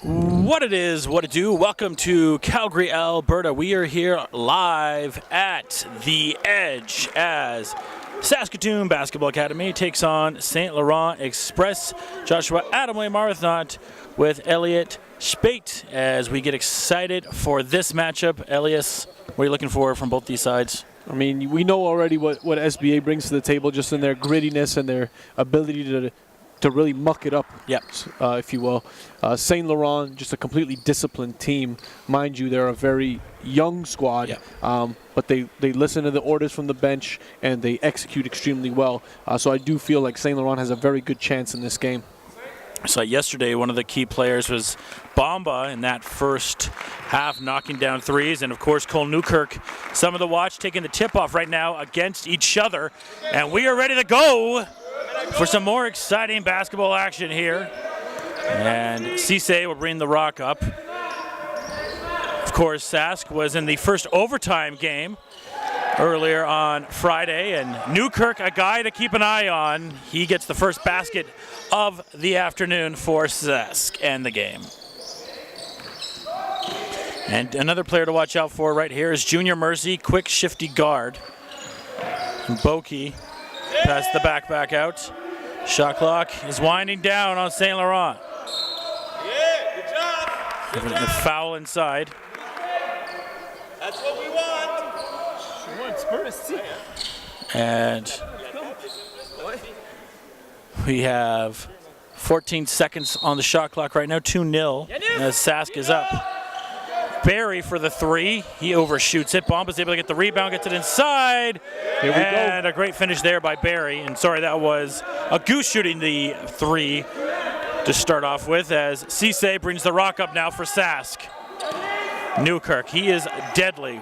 What it is, what it do. Welcome to Calgary, Alberta. We are here live at the Edge as Saskatoon Basketball Academy takes on St. Laurent Express. Joshua Adamway Marathon with Elliot Spate as we get excited for this matchup. Elias, what are you looking for from both these sides? I mean, we know already what SBA brings to the table, just in their grittiness and their ability to really muck it up, if you will. St. Laurent, just a completely disciplined team. Mind you, they're a very young squad, but they listen to the orders from the bench and they execute extremely well. So I do feel like St. Laurent has a very good chance in this game. So yesterday, one of the key players was Bamba in that first half, knocking down threes. And, of course, Cole Newkirk, some of the watch, taking the tip-off right now against each other. And we are ready to go for some more exciting basketball action here. And Cisse will bring the rock up. Of course, Sask was in the first overtime game earlier on Friday, and Newkirk, a guy to keep an eye on. He gets the first basket of the afternoon for Sask and the game. And another player to watch out for right here is Junior Mercy, quick, shifty guard. Boki passes the back out. Shot clock is winding down on St. Laurent. Yeah, good job. Good job. Foul inside. That's what we want. And we have 14 seconds on the shot clock right now, 2-0 as Sask is up. Barry for the three. He overshoots it. Bomba's able to get the rebound, gets it inside. Here we go. And a great finish there by Barry. And sorry, that was a goose shooting the three to start off with as Cisse brings the rock up now for Sask. Newkirk, he is deadly.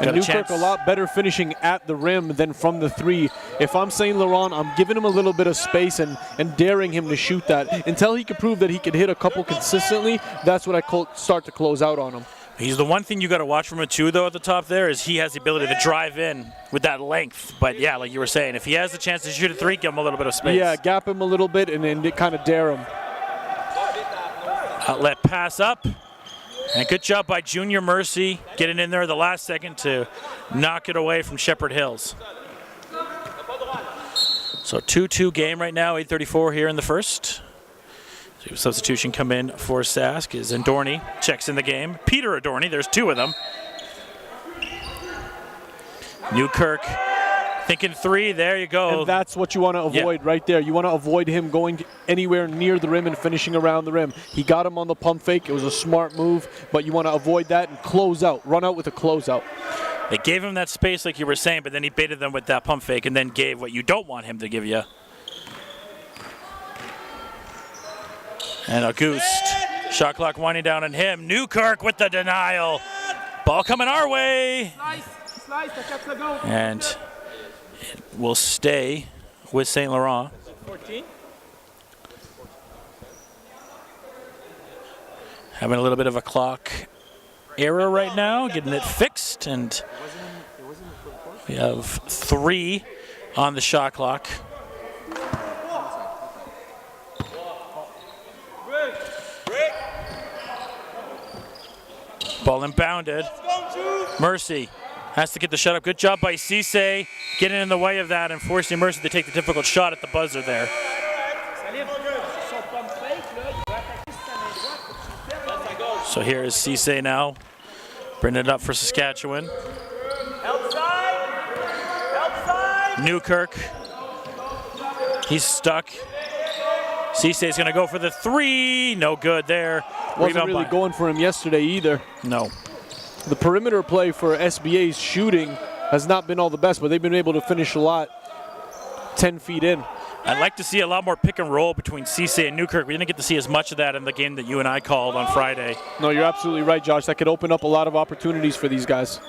And Newkirk a lot better finishing at the rim than from the three. If I'm St. Laurent, I'm giving him a little bit of space and daring him to shoot that. Until he can prove that he can hit a couple consistently, that's what I start to close out on him. He's the one thing you got to watch from him too, though, at the top there, is he has the ability to drive in with that length. But yeah, like you were saying, if he has the chance to shoot a three, give him a little bit of space. Yeah, gap him a little bit and then kind of dare him. Outlet pass up. And good job by Junior Mercy getting in there the last second to knock it away from Shepherd Hills. So 2-2 game right now, 8:34 here in the first. So substitution come in for Sask is Adorny, checks in the game. Peter Adorny, there's two of them. Newkirk thinking three, there you go. And that's what you want to avoid right there. You want to avoid him going anywhere near the rim and finishing around the rim. He got him on the pump fake. It was a smart move, but you want to avoid that and close out. Run out with a closeout. They gave him that space like you were saying, but then he baited them with that pump fake and then gave what you don't want him to give you. And Auguste. Shot clock winding down on him. Newkirk with the denial. Ball coming our way. And it will stay with St. Laurent. 14. Having a little bit of a clock error right now, getting it fixed, and we have 3 on the shot clock. Ball inbounded. Mercy has to get the shot up. Good job by Cisse getting in the way of that and forcing Mercy to take the difficult shot at the buzzer there. So here is Cisse now, bringing it up for Saskatchewan. Newkirk, he's stuck. Cisse is going to go for the three. No good there. Wasn't really going for him yesterday either. No. The perimeter play for SBA's shooting has not been all the best, but they've been able to finish a lot 10 feet in. I'd like to see a lot more pick and roll between Cisse and Newkirk. We didn't get to see as much of that in the game that you and I called on Friday. No, you're absolutely right, Josh. That could open up a lot of opportunities for these guys.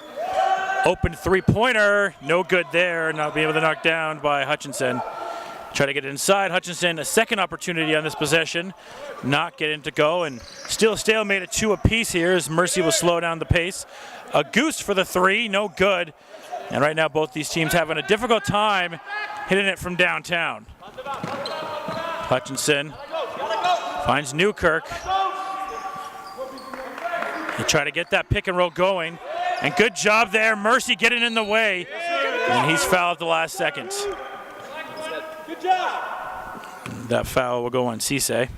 Open three-pointer. No good there. Not being able to knock down by Hutchinson. Try to get it inside. Hutchinson, a second opportunity on this possession. Not getting to go, and still a stalemate at 2 apiece here as Mercy will slow down the pace. A goose for the three, no good. And right now both these teams having a difficult time hitting it from downtown. Hutchinson Finds Newkirk. He tried to get that pick and roll going. And good job there. Mercy getting in the way. And he's fouled at the last second. Good job. That foul will go on Cisse.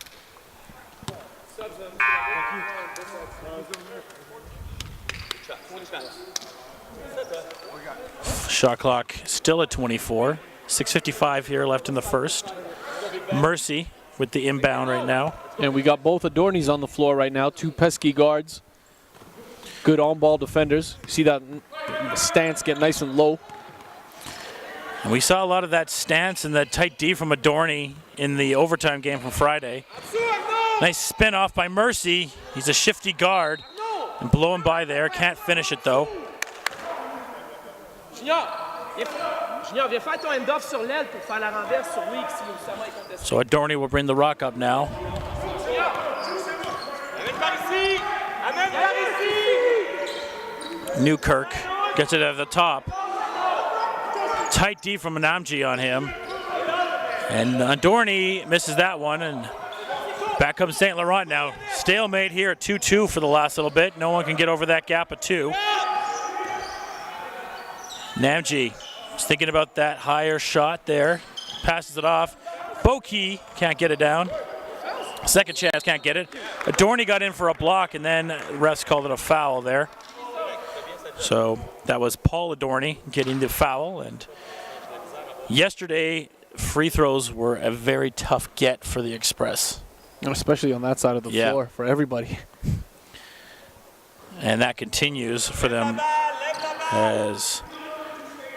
Shot clock still at 24. 6:55 here left in the first. Mercy with the inbound right now. And we got both Adornies on the floor right now, two pesky guards. Good on-ball defenders. You see that stance get nice and low. And we saw a lot of that stance and that tight D from Adorny in the overtime game from Friday. Nice spin off by Mercy. He's a shifty guard. And blowing by there. Can't finish it though. Junior, viens faire ton end-off sur l'aile pour faire la renverse sur lui si Oussama est contesté. So Adorny will bring the rock up now. Newkirk gets it at the top. Tight D from Namji on him. And Adorny misses that one. And back comes St. Laurent now. Stalemate here at 2-2 for the last little bit. No one can get over that gap of 2. Namji is thinking about that higher shot there. Passes it off. Boki can't get it down. Second chance, can't get it. Adorny got in for a block, and then refs called it a foul there. So that was Paul Adorny getting the foul. And yesterday, free throws were a very tough get for the Express. Especially on that side of the floor for everybody. And that continues for them as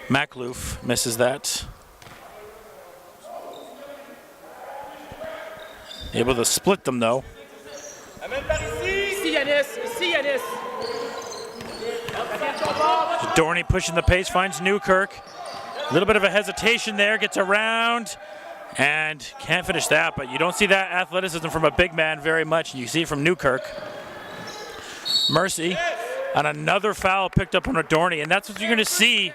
Makloof misses that. Able to split them though. Ici Yanis. Adorny pushing the pace, finds Newkirk. A little bit of a hesitation there, gets around and can't finish that, but you don't see that athleticism from a big man very much. You see it from Newkirk. Mercy on another foul picked up on Adorny, and that's what you're going to see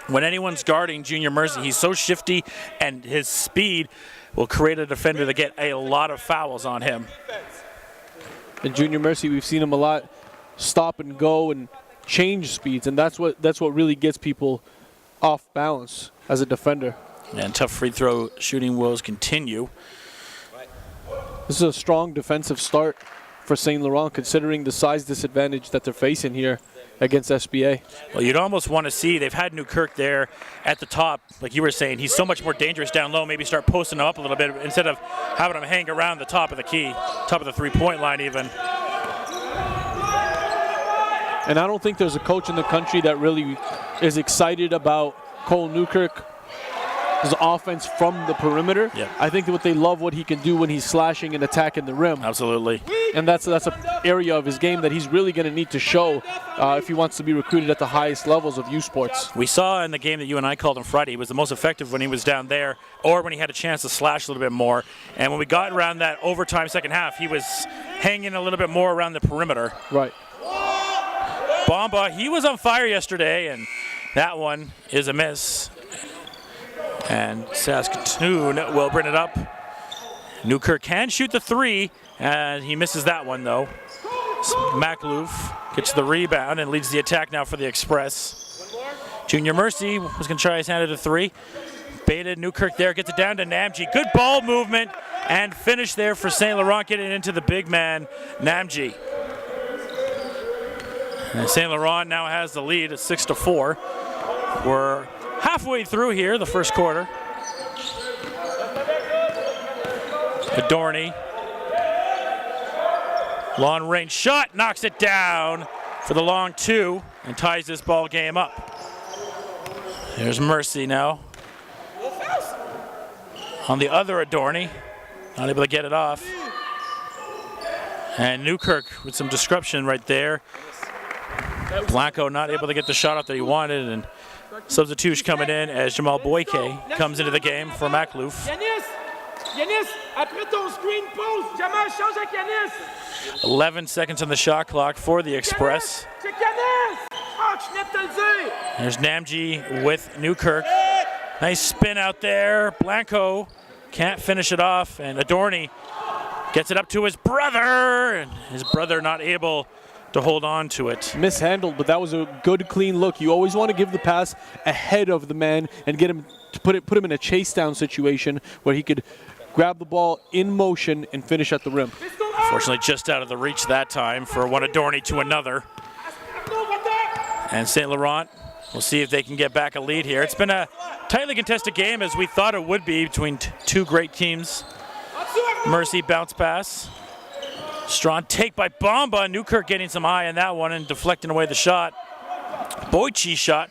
when anyone's guarding Junior Mercy. He's so shifty, and his speed will create a defender to get a lot of fouls on him. And Junior Mercy, we've seen him a lot stop and go and change speeds, and that's what really gets people off balance as a defender. And tough free throw shooting woes continue. This is a strong defensive start for St. Laurent, considering the size disadvantage that they're facing here against SBA. Well, you'd almost want to see, they've had Newkirk there at the top, like you were saying. He's so much more dangerous down low. Maybe start posting him up a little bit instead of having him hang around the top of the key, top of the three-point line even. And I don't think there's a coach in the country that really is excited about Cole Newkirk's offense from the perimeter. Yep. I think that they love what he can do when he's slashing and attacking the rim. Absolutely. And that's an area of his game that he's really going to need to show if he wants to be recruited at the highest levels of U Sports. We saw in the game that you and I called on Friday, he was the most effective when he was down there or when he had a chance to slash a little bit more. And when we got around that overtime second half, he was hanging a little bit more around the perimeter. Right. Bomba, he was on fire yesterday, and that one is a miss. And Saskatoon will bring it up. Newkirk can shoot the three, and he misses that one though. Makloof gets the rebound and leads the attack now for the Express. Junior Mercy was going to try his hand at a three. Baited Newkirk there, gets it down to Namji. Good ball movement and finish there for St. Laurent, getting into the big man, Namji. And St. Laurent now has the lead at 6-4. We're halfway through here, the first quarter. Adorny. Long range shot, knocks it down for the long two and ties this ball game up. There's Mercy now. On the other Adorny, not able to get it off. And Newkirk with some disruption right there. Blanco not able to get the shot off that he wanted, and substitution coming in as Jamal Boyke comes into the game for Makloof. Yanis, après ton screen post, Jamal change avec Yanis. 11 seconds on the shot clock for the Express. C'est Yanis. Ah, tu venais de te le dire. There's Namji with Newkirk. Nice spin out there. Blanco can't finish it off, and Adorny Gets it up to his brother, and his brother not able to hold on to it. Mishandled, but that was a good, clean look. You always want to give the pass ahead of the man and get him to put him in a chase down situation where he could grab the ball in motion and finish at the rim. Fortunately, just out of the reach that time for one Adorny to another. And St. Laurent, we'll see if they can get back a lead here. It's been a tightly contested game, as we thought it would be, between two great teams. Mercy bounce pass. Strong take by Bomba. Newkirk getting some eye on that one and deflecting away the shot. Boichi's shot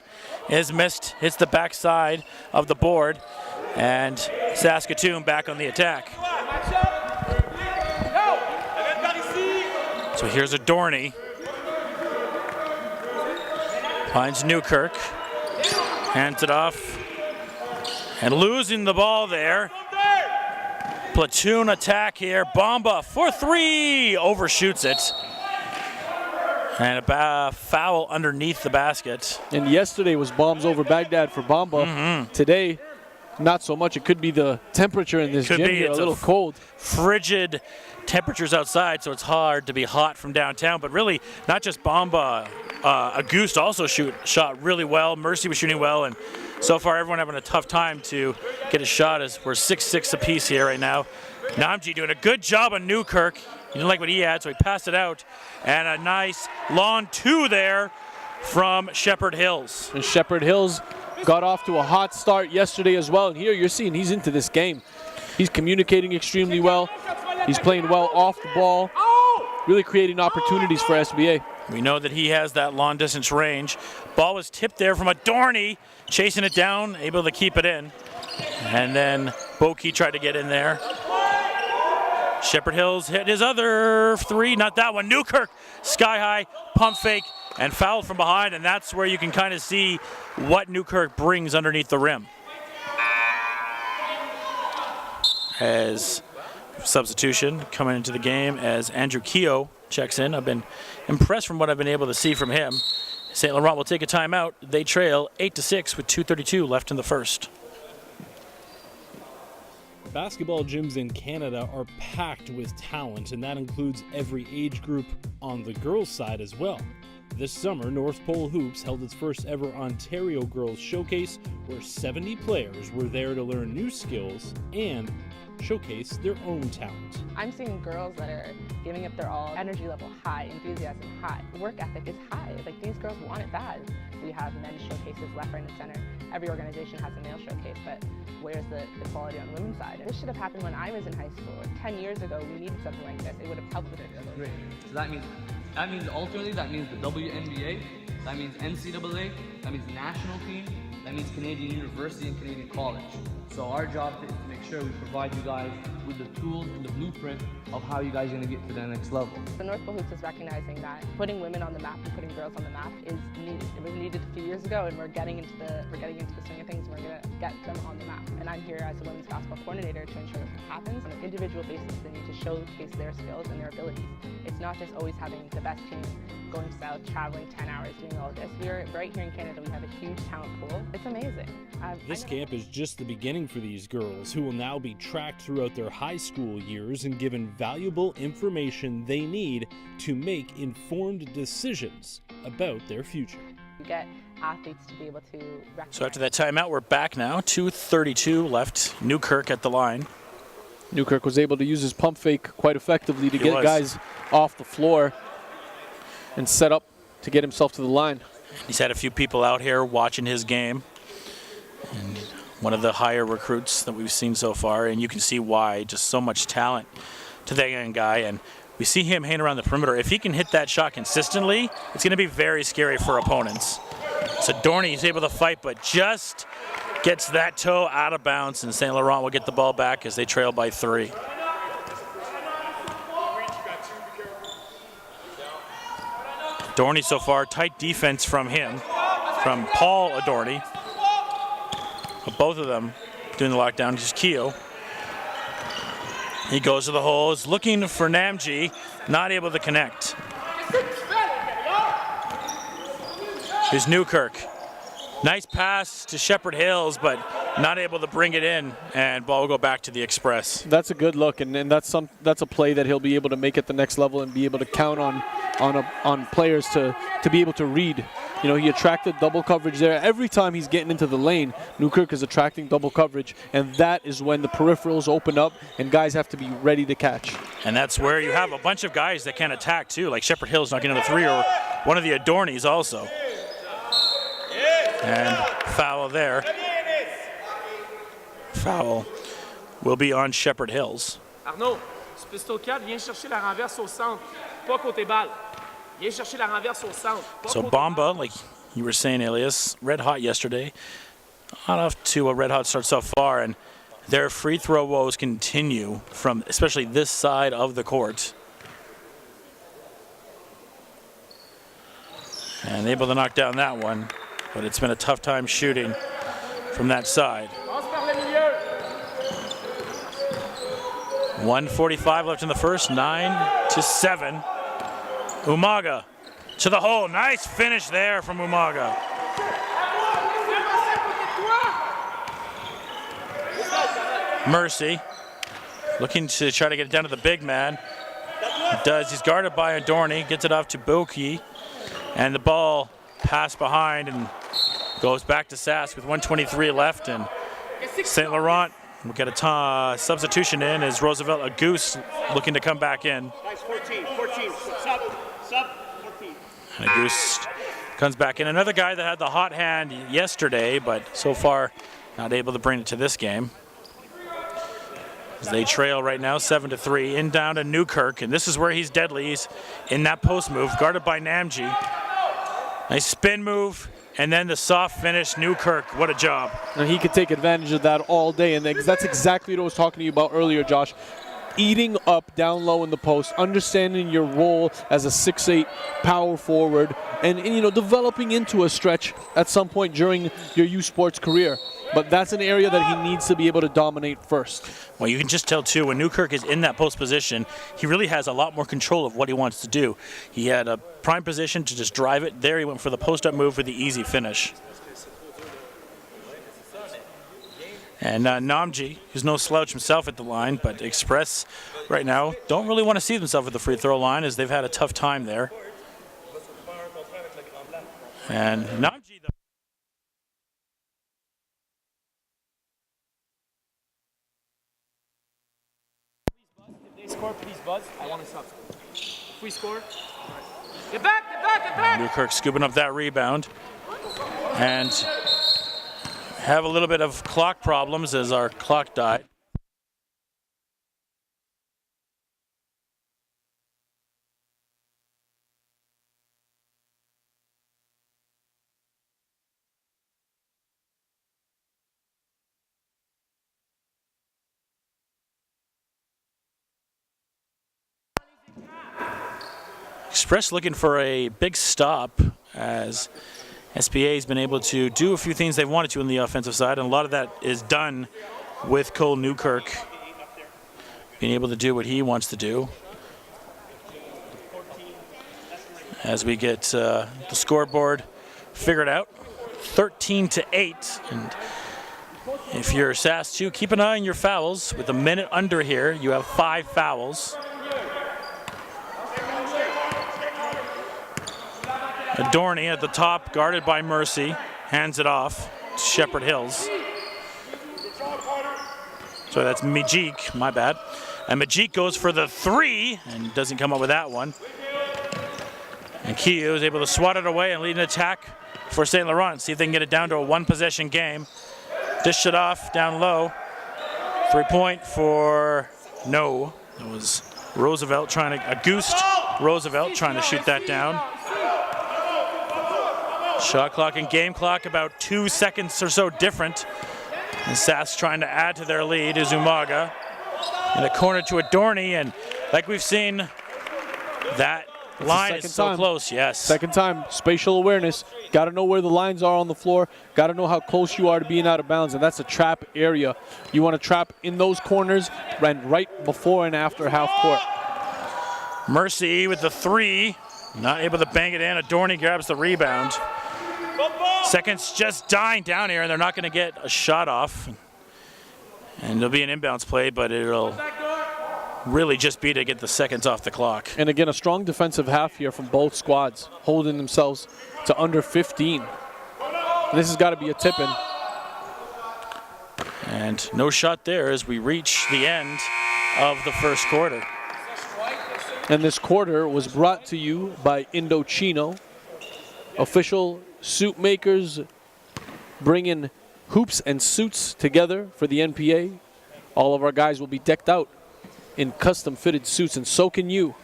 is missed, hits the backside of the board, and Saskatoon back on the attack. So here's Adorny. Finds Newkirk. Hands it off. And losing the ball there. Platoon attack here. Bomba for three. Overshoots it. And a foul underneath the basket. And yesterday was bombs over Baghdad for Bomba. Today, not so much. It could be the temperature in this gym here, a little cold. Frigid temperatures outside, so it's hard to be hot from downtown. But really, not just Bomba. Auguste also shot really well. Mercy was shooting well, and so far everyone having a tough time to get a shot, as we're 6-6 apiece here right now. Namji doing a good job on Newkirk. He didn't like what he had, so he passed it out. And a nice long two there from Shepherd Hills. And Shepherd Hills got off to a hot start yesterday as well. And here you're seeing he's into this game. He's communicating extremely well. He's playing well off the ball, really creating opportunities for SBA. We know that he has that long distance range. Ball was tipped there from Adorny, chasing it down, able to keep it in. And then Boki tried to get in there. Shepherd Hills hit his other three, not that one. Newkirk, sky high, pump fake, and fouled from behind, and that's where you can kind of see what Newkirk brings underneath the rim. As substitution coming into the game as Andrew Keogh checks in. I've been impressed from what I've been able to see from him. St. Laurent will take a timeout. They trail 8-6 with 2:32 left in the first. Basketball gyms in Canada are packed with talent, and that includes every age group on the girls' side as well. This summer, North Pole Hoops held its first ever Ontario Girls Showcase, where 70 players were there to learn new skills and showcase their own talent. I'm seeing girls that are giving up their all, energy level high, enthusiasm high, work ethic is high. Like, these girls want it bad. We have men's showcases left, right, and center. Every organization has a male showcase, but where's the quality on the women's side? This should have happened when I was in high school. 10 years ago, we needed something like this. It would have helped with it. Great. So that means ultimately, that means the WNBA, that means NCAA, that means national team, that means Canadian University and Canadian College. So our job is to make sure we provide you guys with the tools and the blueprint of how you guys are going to get to the next level. The North Pole Hoops is recognizing that putting women on the map and putting girls on the map is needed. It was needed a few years ago, and we're getting into the swing of things. And we're going to get them on the map. And I'm here as a women's basketball coordinator to ensure that this happens. On an individual basis, they need to showcase their skills and their abilities. It's not just always having the best team going south, traveling 10 hours, doing all this. We're right here in Canada. We have a huge talent pool. It's amazing. This camp is just the beginning for these girls, who will now be tracked throughout their high school years and given valuable information they need to make informed decisions about their future. You get athletes to be able to recognize. So after that timeout, we're back now. 2:32 left. Newkirk at the line. Newkirk was able to use his pump fake quite effectively to get guys off the floor and set up to get himself to the line. He's had a few people out here watching his game. And one of the higher recruits that we've seen so far, and you can see why. Just so much talent to that young guy, and we see him hanging around the perimeter. If he can hit that shot consistently, it's going to be very scary for opponents. So Dorney is able to fight, but just gets that toe out of bounds, and St. Laurent will get the ball back as they trail by 3. Dorney so far, tight defense from him, from Paul Adorny. But both of them doing the lockdown. Just Keogh. He goes to the holes, looking for Namji, not able to connect. Here's Newkirk. Nice pass to Shepherd Hills, but not able to bring it in, and ball will go back to the Express. That's a good look, and that's a play that he'll be able to make at the next level and be able to count on players to be able to read. You know, he attracted double coverage there. Every time he's getting into the lane, Newkirk is attracting double coverage, and that is when the peripherals open up and guys have to be ready to catch. And that's where you have a bunch of guys that can attack too, like Shepherd Hill's knocking in a three, or one of the Adornies also. And foul there. Foul will be on Shepherd Hills. Arnaud, tu pistol 4, viens chercher la renverse au centre, pas côté balle. Viens chercher la renverse au centre. So Bamba, like you were saying, Elias, red hot yesterday. Not off to a red hot start so far, and their free throw woes continue from especially this side of the court. And able to knock down that one, but it's been a tough time shooting from that side. 1:45 left in the first, 9-7. Umaga to the hole. Nice finish there from Umaga. Mercy looking to try to get it down to the big man. He does. He's guarded by Adorni. Gets it off to Boki. And the ball passed behind and goes back to Sask with 1:23 left. And St. Laurent will get a substitution in as Roosevelt, a goose, looking to come back in. 14, sub 14. And a goose comes back in. Another guy that had the hot hand yesterday, but so far not able to bring it to this game. As they trail right now 7-3, in down to Newkirk, and this is where he's deadly. He's in that post move, guarded by Namji. Nice spin move, and then the soft finish. Newkirk, what a job. And he could take advantage of that all day, and that's exactly what I was talking to you about earlier, Josh. Eating up down low in the post, understanding your role as a 6'8" power forward, and you know, developing into a stretch at some point during your U Sports career. But that's an area that he needs to be able to dominate first. Well, you can just tell, too, when Newkirk is in that post position, he really has a lot more control of what he wants to do. He had a prime position to just drive it. There he went for the post-up move for the easy finish. And Namji, who's no slouch himself at the line, but Express right now don't really want to see themselves at the free throw line as they've had a tough time there. And Namji, though. Score, please, Buzz. I want to sub. If we score, get back, get back, get back. Newkirk scooping up that rebound. And have a little bit of clock problems as our clock died. Express looking for a big stop as SBA has been able to do a few things they've wanted to on the offensive side, and a lot of that is done with Cole Newkirk being able to do what he wants to do. As we get the scoreboard figured out, 13-8. And if you're SAS 2, keep an eye on your fouls. With a minute under here, you have 5 fouls. Adorni at the top, guarded by Mercy, hands it off to Shepherd Hills. So that's Majik, my bad. And Majik goes for the 3 and doesn't come up with that one. And Kiyu is able to swat it away and lead an attack for St. Laurent. See if they can get it down to a 1-possession game. Dish it off down low. 3-point for no. It was Roosevelt trying to, a goose Roosevelt trying to shoot that down. Shot clock and game clock about 2 seconds or so different. And Sask trying to add to their lead is Umaga. In the corner to Adorni, and like we've seen, that line is so close, yes. Second time, spatial awareness. Got to know where the lines are on the floor. Got to know how close you are to being out of bounds, and that's a trap area. You want to trap in those corners and right before and after half court. Mercy with the 3, not able to bang it in. Adorni grabs the rebound. Seconds just dying down here, and they're not going to get a shot off. And it'll be an inbounds play, but it'll really just be to get the seconds off the clock. And again, a strong defensive half here from both squads, holding themselves to under 15. This has got to be a tip-in. And no shot there as we reach the end of the first quarter. And this quarter was brought to you by Indochino, official suit makers, bringing hoops and suits together for the NPA. All of our guys will be decked out in custom-fitted suits, and so can you.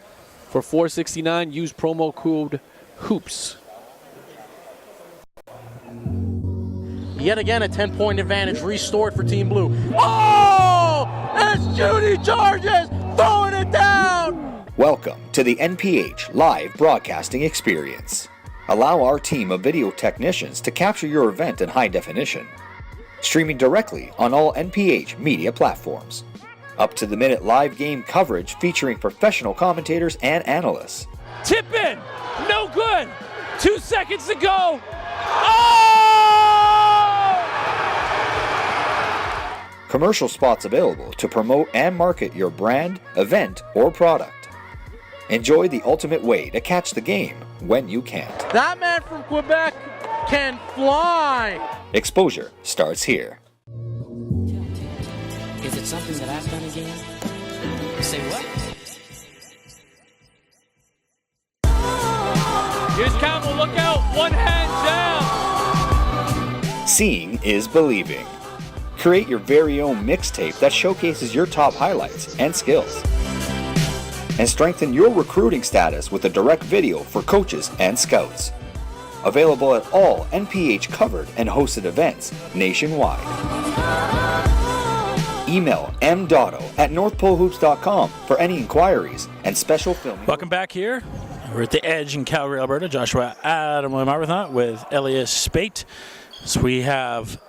For $469, use promo code HOOPS. Yet again, a 10-point advantage restored for Team Blue. Oh! It's Judy Charges throwing it down! Welcome to the NPH live broadcasting experience. Allow our team of video technicians to capture your event in high definition. Streaming directly on all NPH media platforms. Up-to-the-minute live game coverage featuring professional commentators and analysts. Tip in! No good! 2 seconds to go! Oh! Commercial spots available to promote and market your brand, event, or product. Enjoy the ultimate way to catch the game when you can't. That man from Quebec can fly! Exposure starts here. Is it something that I've done again? Say what? Here's Campbell, look out! One hand down! Seeing is believing. Create your very own mixtape that showcases your top highlights and skills. And strengthen your recruiting status with a direct video for coaches and scouts. Available at all NPH covered and hosted events nationwide. Email mdotto@northpolehoops.com for any inquiries and special filming. Welcome back here. We're at the Edge in Calgary, Alberta. Joshua Adam Marathon with Elias Spate. So we have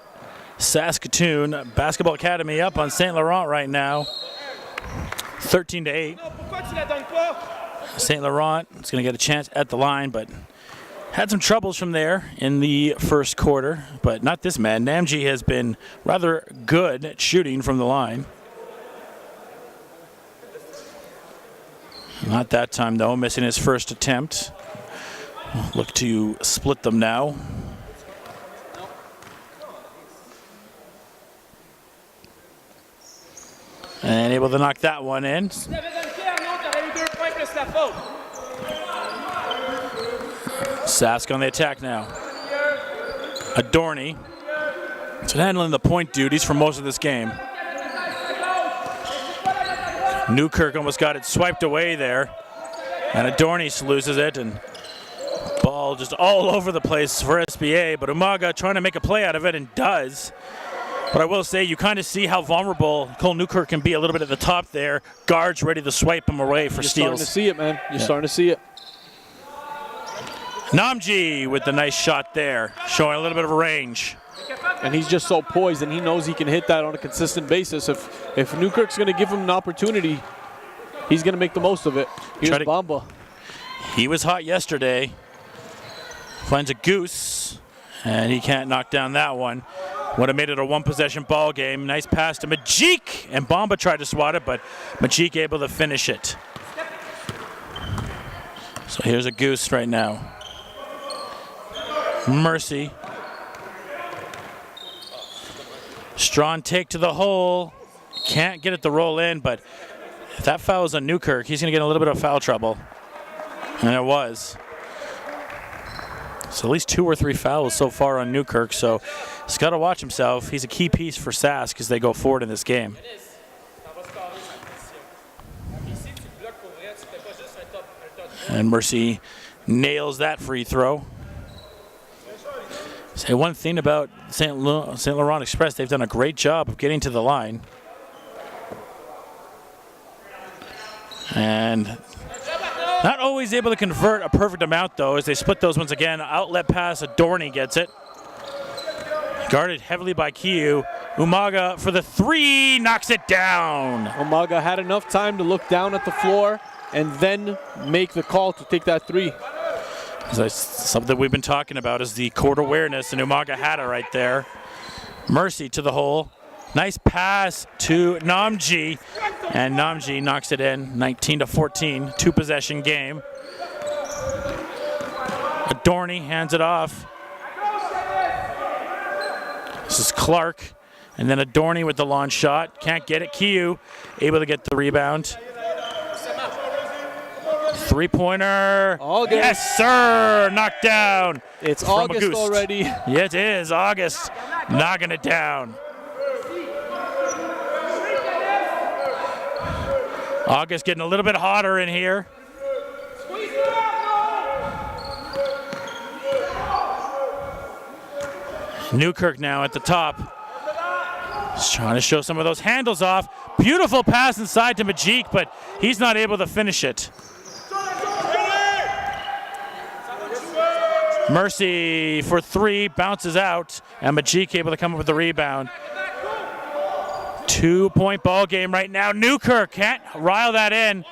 Saskatoon Basketball Academy up on St. Laurent right now. 13-8. St. Laurent is going to get a chance at the line, but had some troubles from there in the first quarter, but not this man. Namji has been rather good at shooting from the line. Not that time, though, missing his first attempt. Look to split them now. And able to knock that one in. Sask on the attack now. Adorny. He's been handling the point duties for most of this game. Newkirk almost got it swiped away there. And Adorny loses it, and ball just all over the place for SBA, but Umaga trying to make a play out of it and does. But I will say, you kind of see how vulnerable Cole Newkirk can be a little bit at the top there. Guards ready to swipe him away for steals. You're starting to see it, man. You're starting to see it. Namji with the nice shot there, showing a little bit of range. And he's just so poised, and he knows he can hit that on a consistent basis. If Newkirk's going to give him an opportunity, he's going to make the most of it. Here's Bamba. He was hot yesterday. Finds a goose, and he can't knock down that one. Would have made it a one-possession ball game. Nice pass to Majik, and Bamba tried to swat it, but Majik able to finish it. So here's a goose right now. Mercy. Strong take to the hole. Can't get it to roll in, but if that foul's on Newkirk, he's going to get a little bit of foul trouble. And it was. So at least 2 or 3 fouls so far on Newkirk, so he's got to watch himself. He's a key piece for Sask as they go forward in this game. And Mercy nails that free throw. Say one thing about St. Laurent Express, they've done a great job of getting to the line. And not always able to convert a perfect amount, though, as they split those once again. Outlet pass, Adorny gets it. Guarded heavily by Kiyu. Umaga for the 3, knocks it down. Umaga had enough time to look down at the floor and then make the call to take that 3. Something we've been talking about is the court awareness, and Umaga had it right there. Mercy to the hole. Nice pass to Namji, and Namji knocks it in, 19-14, two-possession game. Adorny hands it off. This is Clark, and then Adorny with the launch shot. Can't get it. Kiyu able to get the rebound. Three-pointer. August. Yes, sir. Knocked down. It's from August Auguste. already. Yeah, it is. August knocking it down. August getting a little bit hotter in here. Newkirk now at the top. He's trying to show some of those handles off. Beautiful pass inside to Majik, but he's not able to finish it. Mercy for three, bounces out, and Majik able to come up with the rebound. 2-point ball game right now. Newkirk can't rile that in.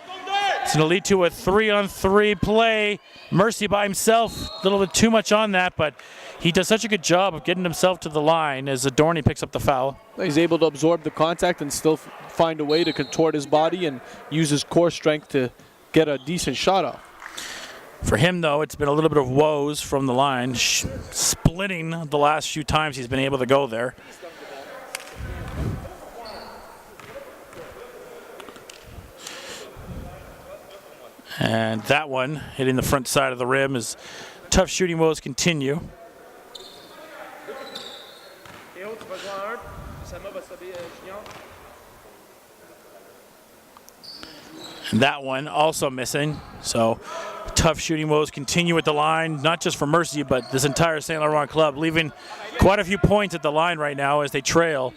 It's going to lead to a 3-on-3 play. Mercy by himself, a little bit too much on that, but he does such a good job of getting himself to the line as Adorny picks up the foul. He's able to absorb the contact and still find a way to contort his body and use his core strength to get a decent shot off. For him, though, it's been a little bit of woes from the line, splitting the last few times he's been able to go there. And that one hitting the front side of the rim as tough shooting woes continue. And that one also missing. So tough shooting woes continue at the line, not just for Mercy, but this entire St. Laurent club, leaving quite a few points at the line right now as they trail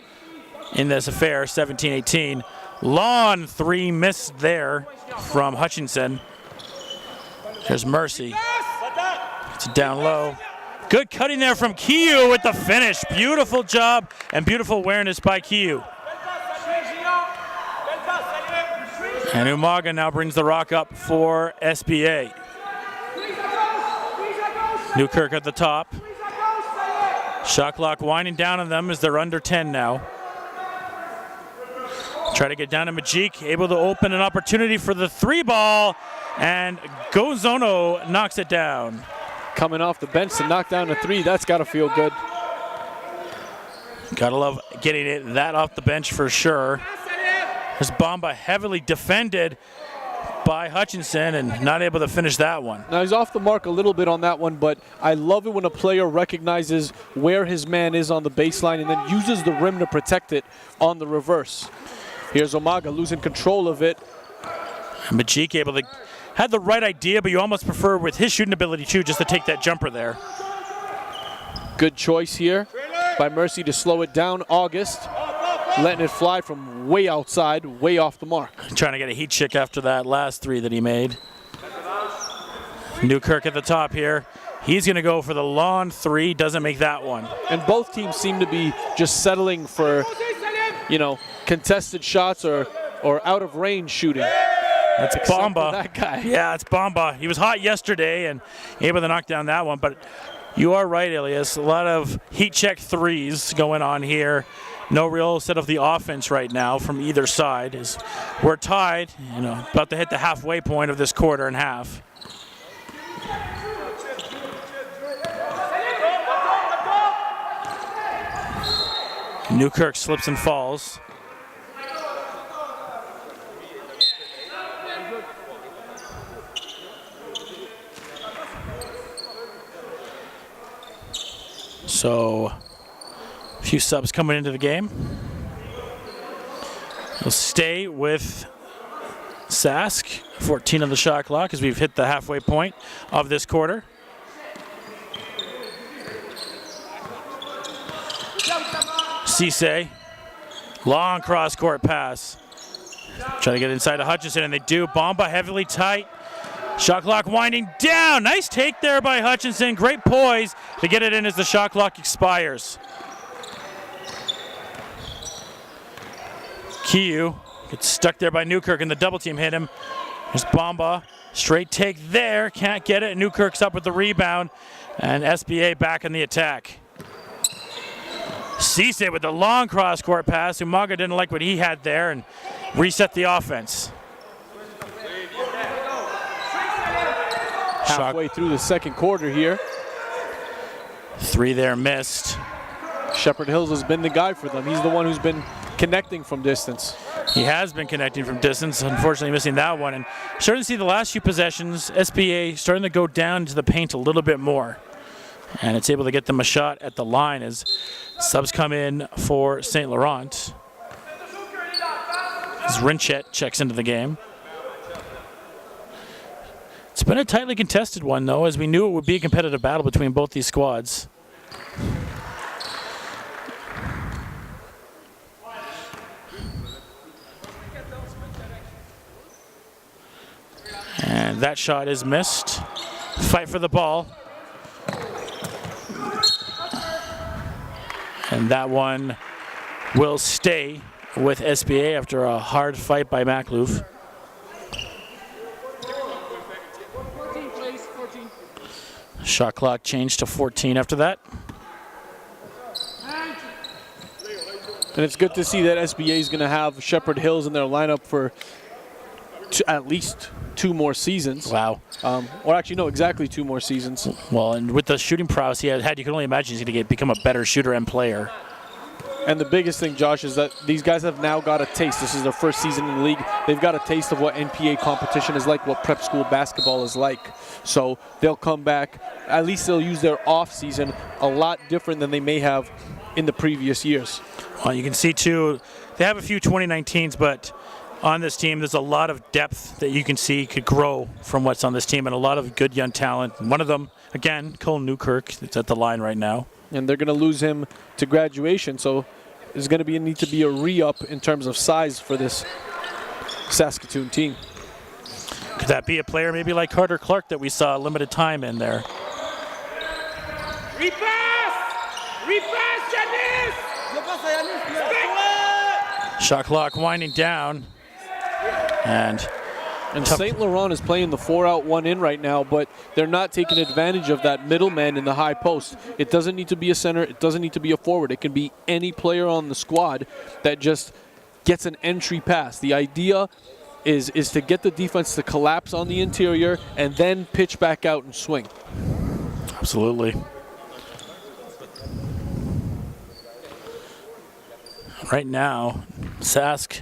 in this affair, 17-18. Lawn three missed there from Hutchinson. There's Mercy. It's down low. Good cutting there from Kiyu with the finish. Beautiful job and beautiful awareness by Kiyu. And Umaga now brings the rock up for SBA. Newkirk at the top. Shot clock winding down on them as they're under 10 now. Try to get down to Majik, able to open an opportunity for the three ball, and Gozono knocks it down. Coming off the bench to knock down a three, that's got to feel good. Gotta love getting it that off the bench for sure. There's Bamba heavily defended by Hutchinson and not able to finish that one. Now he's off the mark a little bit on that one, but I love it when a player recognizes where his man is on the baseline and then uses the rim to protect it on the reverse. Here's Umaga losing control of it. Majik able to, had the right idea, but you almost prefer with his shooting ability too, just to take that jumper there. Good choice here by Mercy to slow it down. August letting it fly from way outside, way off the mark. Trying to get a heat check after that last three that he made. Newkirk at the top here. He's going to go for the lawn three, doesn't make that one. And both teams seem to be just settling for, you know, contested shots or out of range shooting. That's Bamba. That guy. Yeah, it's Bamba. He was hot yesterday and able to knock down that one, but you are right, Elias. A lot of heat check threes going on here. No real set of the offense right now from either side. We're tied, you know, about to hit the halfway point of this quarter and half. Newkirk slips and falls. So, a few subs coming into the game. We'll stay with Sask, 14 on the shot clock as we've hit the halfway point of this quarter. Cisse, long cross-court pass. Try to get inside to Hutchinson, and they do. Bamba heavily tight. Shot clock winding down. Nice take there by Hutchinson. Great poise to get it in as the shot clock expires. Kiyu gets stuck there by Newkirk, and the double team hit him. There's Bamba. Straight take there, can't get it. Newkirk's up with the rebound, and SBA back in the attack. Cisse with the long cross-court pass. Umaga didn't like what he had there and reset the offense. Halfway through the second quarter here. 3 there missed. Shepherd Hills has been the guy for them. He's the one who's been connecting from distance. He has been connecting from distance, unfortunately missing that one. And starting to see the last few possessions, SBA starting to go down into the paint a little bit more. And it's able to get them a shot at the line as subs come in for St. Laurent. As Rinchet checks into the game. It's been a tightly contested one, though, as we knew it would be a competitive battle between both these squads. And that shot is missed. Fight for the ball. And that one will stay with SBA after a hard fight by Makloof. Shot clock changed to 14 after that. And it's good to see that SBA is going to have Shepherd Hills in their lineup for at least 2 more seasons. Wow. Or actually, no, exactly 2 more seasons. Well, and with the shooting prowess he had, you can only imagine he's going to become a better shooter and player. And the biggest thing, Josh, is that these guys have now got a taste. This is their first season in the league. They've got a taste of what NPA competition is like, what prep school basketball is like. So they'll come back. At least they'll use their off season a lot different than they may have in the previous years. Well, you can see, too, they have a few 2019s, but on this team, there's a lot of depth that you can see could grow from what's on this team, and a lot of good young talent. One of them, again, Cole Newkirk, that's at the line right now. And they're going to lose him to graduation, so there's going to need to be a re-up in terms of size for this Saskatoon team. Could that be a player maybe like Carter Clark that we saw limited time in there? Repass, Janice! Shot clock winding down. And St. Laurent is playing the 4-out-1-in right now, but they're not taking advantage of that middleman in the high post. It doesn't need to be a center. It doesn't need to be a forward. It can be any player on the squad that just gets an entry pass. The idea is to get the defense to collapse on the interior and then pitch back out and swing. Absolutely. Right now, Sask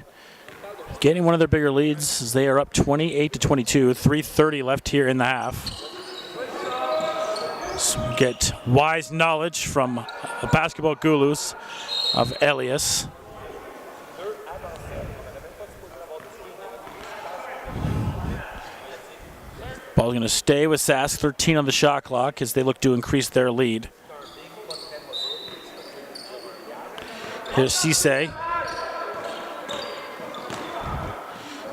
getting one of their bigger leads as they are up 28-22, 3:30 left here in the half. So we get wise knowledge from the basketball gurus of Elias. Ball's going to stay with Sask, 13 on the shot clock as they look to increase their lead. Here's Cisse.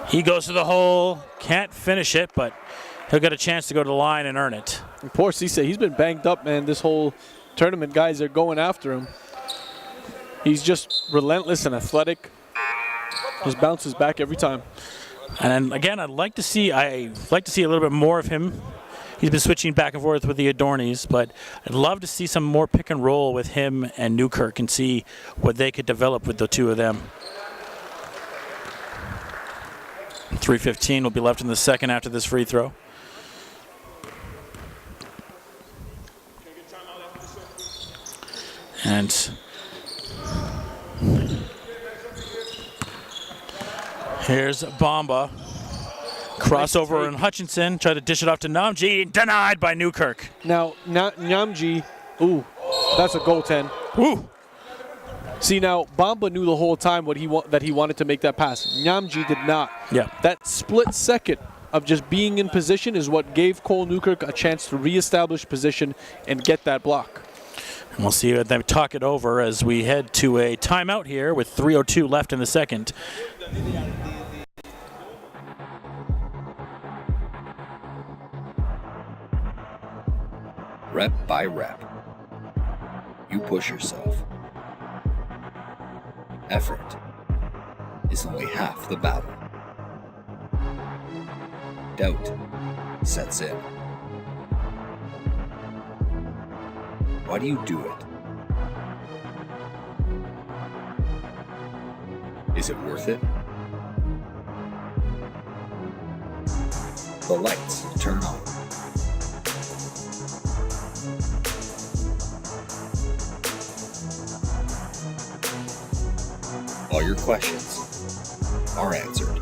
He goes to the hole, can't finish it, but he'll get a chance to go to the line and earn it. And poor Cisse, he's been banged up, man. This whole tournament, guys are going after him. He's just relentless and athletic. Just bounces back every time. And then again, I'd like to see a little bit more of him. He's been switching back and forth with the Adornies, but I'd love to see some more pick and roll with him and Newkirk and see what they could develop with the two of them. 3:15 will be left in the second after this free throw. And here's Bamba. Crossover and Hutchinson. Try to dish it off to Namji. Denied by Newkirk. Now, Namji, ooh, that's a goaltend. Ooh. See, now, Bamba knew the whole time that he wanted to make that pass. Namji did not. Yeah. That split second of just being in position is what gave Cole Newkirk a chance to reestablish position and get that block. And we'll see them talk it over as we head to a timeout here with 3:02 left in the second. Rep by rep, you push yourself. Effort is only half the battle. Doubt sets in. Why do you do it? Is it worth it? The lights turn on. All your questions are answered.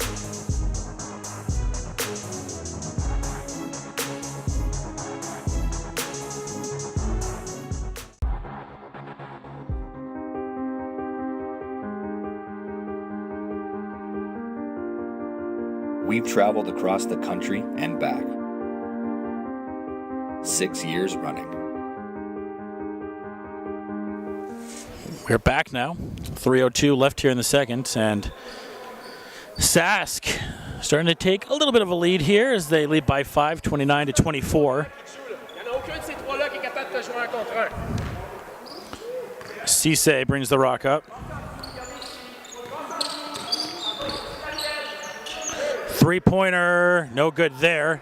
We've traveled across the country and back. 6 years running. We're back now. 3:02 left here in the second, and Sask starting to take a little bit of a lead here as they lead by 5, 29-24. Cisse brings the rock up. Three-pointer, no good there.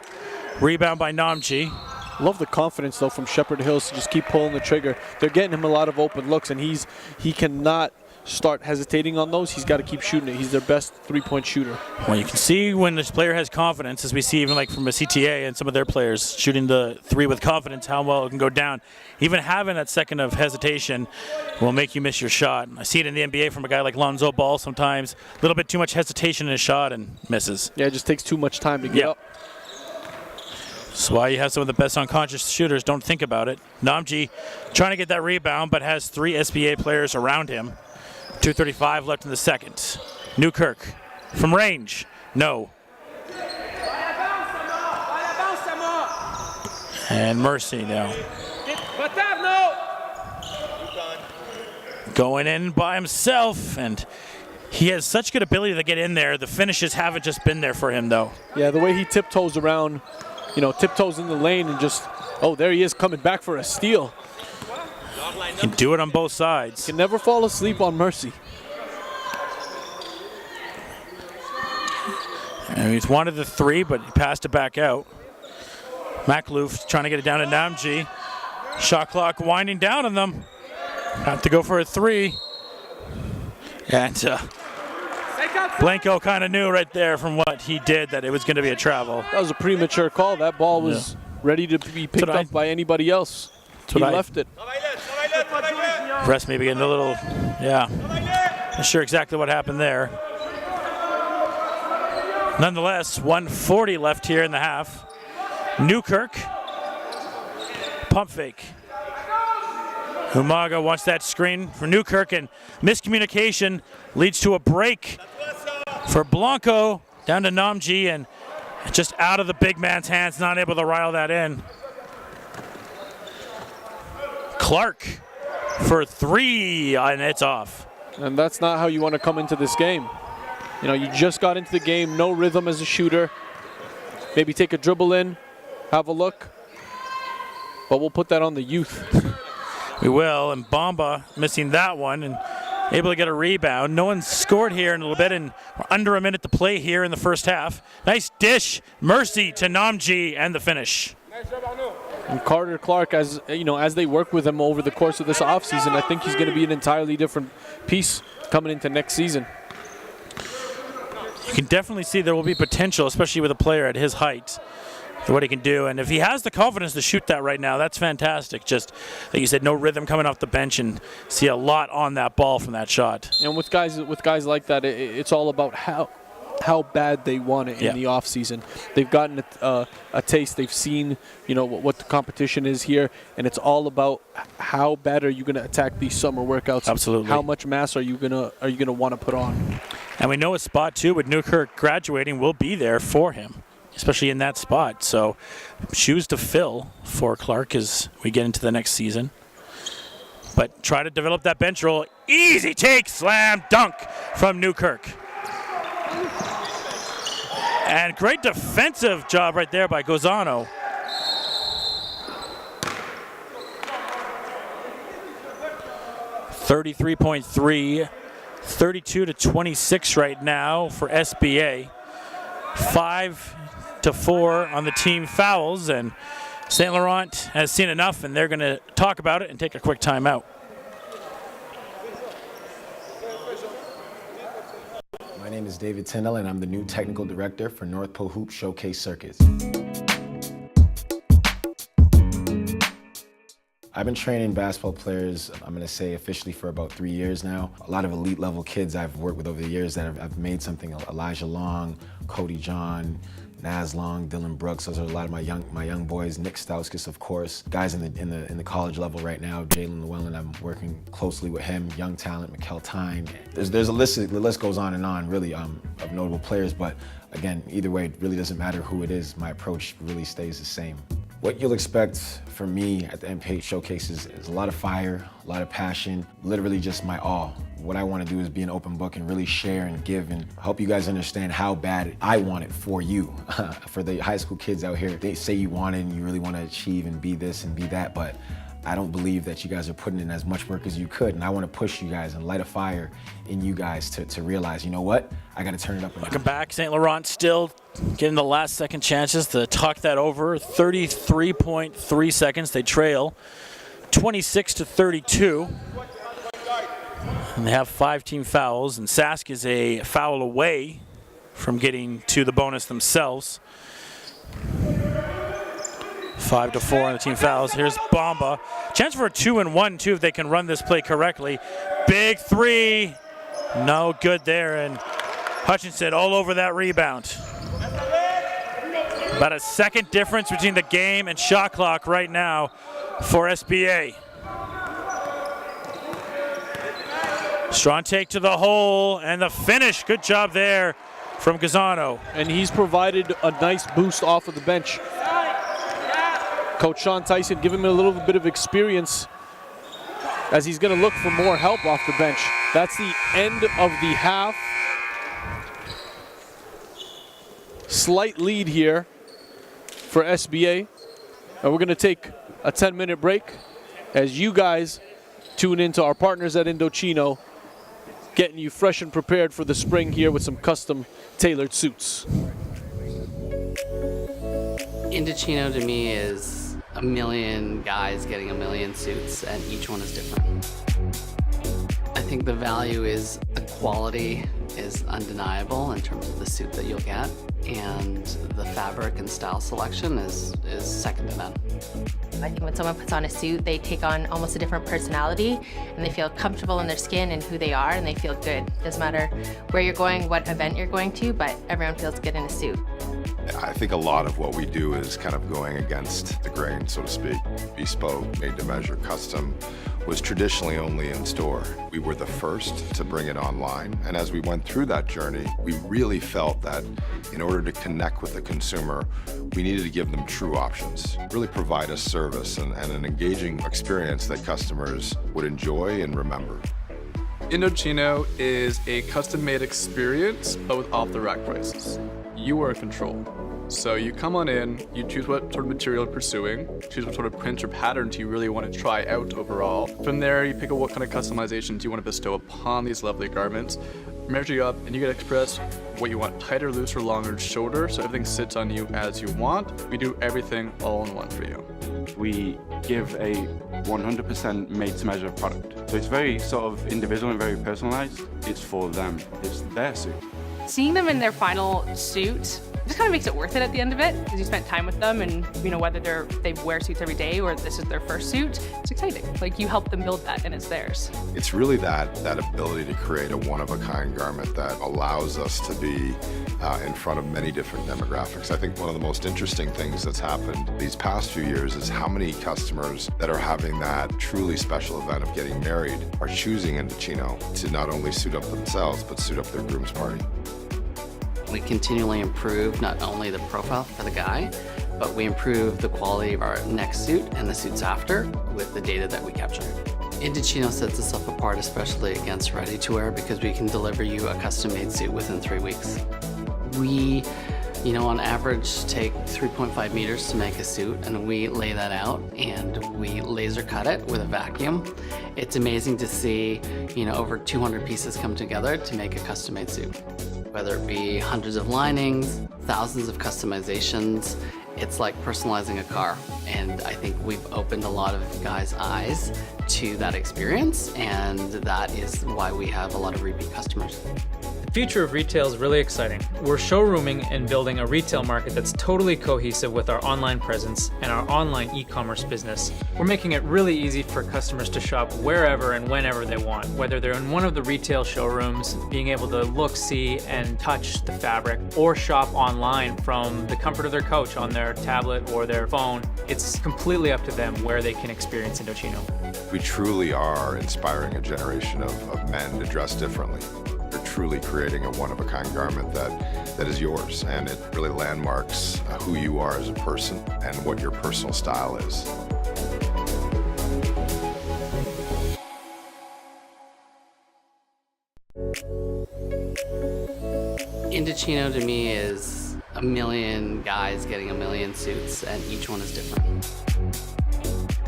Rebound by Namji. Love the confidence, though, from Shepherd Hills to just keep pulling the trigger. They're getting him a lot of open looks, and he cannot start hesitating on those. He's got to keep shooting it. He's their best three-point shooter. Well, you can see when this player has confidence, as we see even like from a CTA and some of their players shooting the three with confidence, how well it can go down. Even having that second of hesitation will make you miss your shot. I see it in the NBA from a guy like Lonzo Ball sometimes. A little bit too much hesitation in his shot and misses. Yeah, it just takes too much time to get up. That's why you have some of the best unconscious shooters don't think about it. Namji trying to get that rebound, but has 3 SBA players around him. 2:35 left in the second. Newkirk from range. No. And Mercy now. Going in by himself, and he has such good ability to get in there. The finishes haven't just been there for him, though. Yeah, the way he tiptoes around, tiptoes in the lane and just, there he is coming back for a steal. He can do it on both sides. Can never fall asleep on Mercy. And he's wanted the 3, but he passed it back out. Makloof trying to get it down to Namji. Shot clock winding down on them. Have to go for a 3. And Blanco kind of knew right there from what he did that it was going to be a travel. That was a premature call. That ball was ready to be picked up by anybody else. He left it. Press maybe getting a little, not sure exactly what happened there. Nonetheless, 1:40 left here in the half. Newkirk, pump fake. Umaga wants that screen for Newkirk, and miscommunication leads to a break for Blanco down to Namji, and just out of the big man's hands, not able to rile that in. Clark for 3, and it's off. And that's not how you want to come into this game. You just got into the game, no rhythm as a shooter. Maybe take a dribble in, have a look. But we'll put that on the youth. We will, and Bamba missing that one and able to get a rebound. No one's scored here in a little bit, and we're under a minute to play here in the first half. Nice dish, Mercy to Namji, and the finish. And Carter Clark, as they work with him over the course of this offseason, I think he's going to be an entirely different piece coming into next season. You can definitely see there will be potential, especially with a player at his height, for what he can do. And if he has the confidence to shoot that right now, that's fantastic. Just, like you said, no rhythm coming off the bench, and see a lot on that ball from that shot. And with guys like that, it's all about how bad they want it in the offseason. They've gotten a taste. They've seen, what the competition is here, and it's all about how bad are you going to attack these summer workouts. Absolutely. How much mass are you gonna want to put on? And we know a spot too with Newkirk graduating will be there for him, especially in that spot. So shoes to fill for Clark as we get into the next season. But try to develop that bench roll. Easy take, slam, dunk from Newkirk. And great defensive job right there by Gozano. .3, 32-26 right now for SBA. 5-4 on the team fouls, and St. Laurent has seen enough, and they're going to talk about it and take a quick timeout. My name is David Tyndall, and I'm the new technical director for North Pole Hoop Showcase Circuits. I've been training basketball players, I'm going to say officially for about 3 years now. A lot of elite level kids I've worked with over the years that have made something. Elijah Long, Cody John, Naz Long, Dylan Brooks. Those are a lot of my young boys. Nick Stauskas, of course. Guys in the college level right now. Jalen Llewellyn, I'm working closely with him. Young talent, Mikkel Tyne. There's a list. The list goes on and on, really, of notable players. But again, either way, it really doesn't matter who it is. My approach really stays the same. What you'll expect from me at the NPH Showcases is a lot of fire, a lot of passion, literally just my all. What I want to do is be an open book and really share and give and help you guys understand how bad I want it for you. For the high school kids out here, they say you want it and you really want to achieve and be this and be that, but I don't believe that you guys are putting in as much work as you could, and I want to push you guys and light a fire in you guys to realize, you know what, I got to turn it up. Welcome back. St. Laurent still getting the last second chances to talk that over. 33.3 seconds. They trail 26-32. And they have 5 team fouls, and Sask is a foul away from getting to the bonus themselves. 5-4 on the team fouls. Here's Bamba. Chance for a 2-1 too if they can run this play correctly. Big three. No good there, and Hutchinson all over that rebound. About a second difference between the game and shot clock right now for SBA. Strong take to the hole, and the finish. Good job there from Gazzano. And he's provided a nice boost off of the bench. Coach Sean Tyson giving him a little bit of experience as he's going to look for more help off the bench. That's the end of the half. Slight lead here for SBA. And we're going to take a 10-minute break as you guys tune into our partners at Indochino, getting you fresh and prepared for the spring here with some custom tailored suits. Indochino to me is a million guys getting a million suits, and each one is different. I think the value is the quality is undeniable in terms of the suit that you'll get, and the fabric and style selection is second to none. I think when someone puts on a suit, they take on almost a different personality, and they feel comfortable in their skin and who they are, and they feel good. Doesn't matter where you're going, what event you're going to, but everyone feels good in a suit. I think a lot of what we do is kind of going against the grain, so to speak. Bespoke, made to measure, custom was traditionally only in store. We were the first to bring it online, and as we went through that journey, we really felt that in order to connect with the consumer, we needed to give them true options, really provide a service and an engaging experience that customers would enjoy and remember. Indochino is a custom-made experience, but with off-the-rack prices. You are in control. So you come on in, you choose what sort of material you're pursuing, choose what sort of print or patterns you really want to try out overall. From there, you pick out what kind of customizations you want to bestow upon these lovely garments, measure you up, and you get to express what you want, tighter, looser, longer, shorter, so everything sits on you as you want. We do everything all in one for you. We give a 100% made-to-measure product. So it's very sort of individual and very personalized. It's for them. It's their suit. Seeing them in their final suit just kind of makes it worth it at the end of it, because you spent time with them, and you know, whether they wear suits every day or this is their first suit, it's exciting. Like, you help them build that and it's theirs. It's really that ability to create a one-of-a-kind garment that allows us to be in front of many different demographics. I think one of the most interesting things that's happened these past few years is how many customers that are having that truly special event of getting married are choosing Indochino to not only suit up themselves, but suit up their groom's party. We continually improve not only the profile for the guy, but we improve the quality of our next suit and the suits after with the data that we capture. Indochino sets itself apart, especially against ready-to-wear, because we can deliver you a custom-made suit within 3 weeks. We, on average, take 3.5 meters to make a suit, and we lay that out and we laser cut it with a vacuum. It's amazing to see, over 200 pieces come together to make a custom-made suit. Whether it be hundreds of linings, thousands of customizations, it's like personalizing a car. And I think we've opened a lot of guys' eyes to that experience, and that is why we have a lot of repeat customers. The future of retail is really exciting. We're showrooming and building a retail market that's totally cohesive with our online presence and our online e-commerce business. We're making it really easy for customers to shop wherever and whenever they want, whether they're in one of the retail showrooms, being able to look, see, and touch the fabric, or shop online from the comfort of their couch on their tablet or their phone. It's completely up to them where they can experience Indochino. We truly are inspiring a generation of men to dress differently. We're truly creating a one-of-a-kind garment that is yours, and it really landmarks who you are as a person and what your personal style is. Indochino to me is a million guys getting a million suits, and each one is different.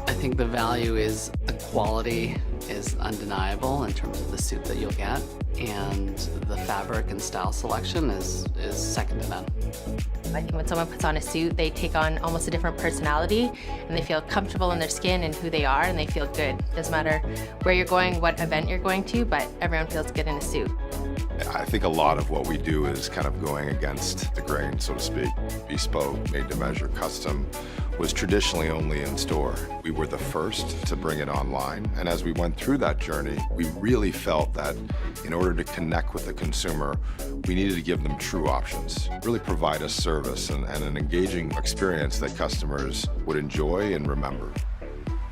I think the value is the quality is undeniable in terms of the suit that you'll get, and the fabric and style selection is second to none. I think when someone puts on a suit, they take on almost a different personality, and they feel comfortable in their skin and who they are, and they feel good. Doesn't matter where you're going, what event you're going to, but everyone feels good in a suit. I think a lot of what we do is kind of going against the grain, so to speak. Bespoke, made to measure, custom was traditionally only in store. We were the first to bring it online, and as we went through that journey, we really felt that in order to connect with the consumer, we needed to give them true options, really provide a service and an engaging experience that customers would enjoy and remember.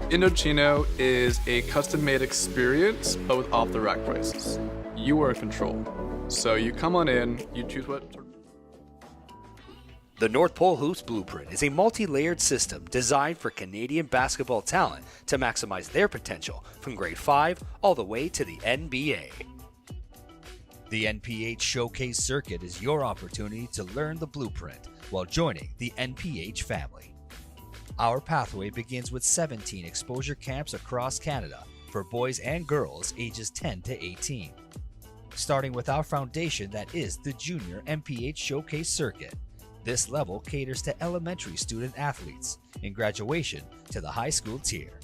Indochino is a custom-made experience, but with off-the-rack prices. You are in control. So you come on in, you choose what. The North Pole Hoops Blueprint is a multi-layered system designed for Canadian basketball talent to maximize their potential from grade 5 all the way to the NBA. The NPH Showcase Circuit is your opportunity to learn the blueprint while joining the NPH family. Our pathway begins with 17 exposure camps across Canada for boys and girls ages 10 to 18. Starting with our foundation that is the Junior NPH Showcase Circuit. This level caters to elementary student athletes in graduation to the high school tier.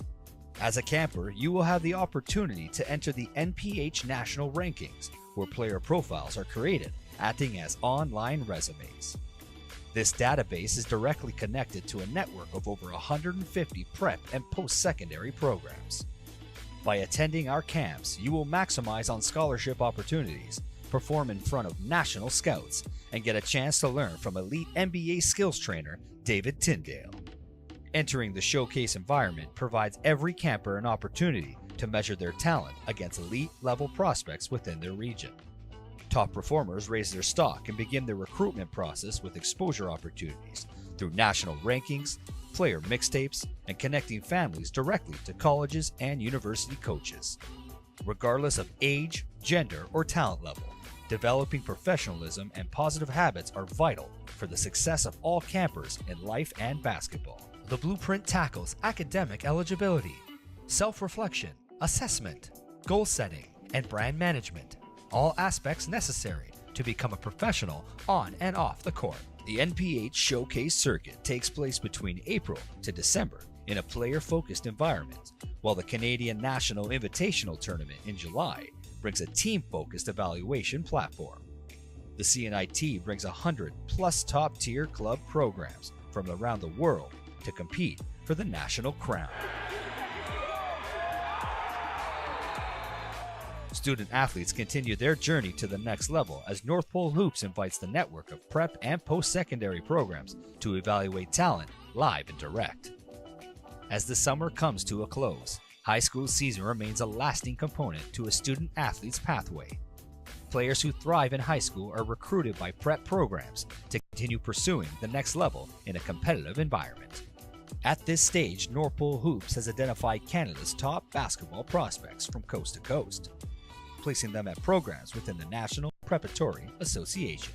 As a camper, you will have the opportunity to enter the NPH National Rankings, where player profiles are created, acting as online resumes. This database is directly connected to a network of over 150 prep and post-secondary programs. By attending our camps, you will maximize on scholarship opportunities, perform in front of national scouts, and get a chance to learn from elite NBA skills trainer David Tyndale. Entering the showcase environment provides every camper an opportunity to measure their talent against elite-level prospects within their region. Top performers raise their stock and begin their recruitment process with exposure opportunities through national rankings, player mixtapes, and connecting families directly to colleges and university coaches. Regardless of age, gender, or talent level, developing professionalism and positive habits are vital for the success of all campers in life and basketball. The Blueprint tackles academic eligibility, self-reflection, assessment, goal setting, and brand management, all aspects necessary to become a professional on and off the court. The NPH Showcase Circuit takes place between April to December in a player-focused environment, while the Canadian National Invitational Tournament in July brings a team-focused evaluation platform. The CNIT brings 100+ top-tier club programs from around the world to compete for the national crown. Student athletes continue their journey to the next level as North Pole Hoops invites the network of prep and post-secondary programs to evaluate talent live and direct. As the summer comes to a close, high school season remains a lasting component to a student athlete's pathway. Players who thrive in high school are recruited by prep programs to continue pursuing the next level in a competitive environment. At this stage, North Pole Hoops has identified Canada's top basketball prospects from coast to coast, placing them at programs within the National Preparatory Association.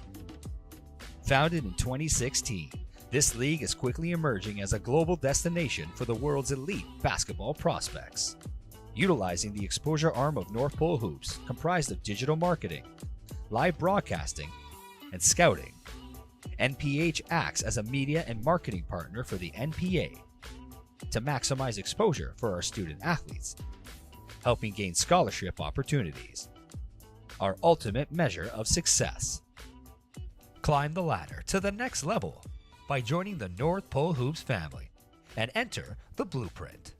Founded in 2016, this league is quickly emerging as a global destination for the world's elite basketball prospects. Utilizing the exposure arm of North Pole Hoops, comprised of digital marketing, live broadcasting, and scouting. NPH acts as a media and marketing partner for the NPA to maximize exposure for our student athletes, helping gain scholarship opportunities. Our ultimate measure of success. Climb the ladder to the next level by joining the North Pole Hoops family and enter the Blueprint.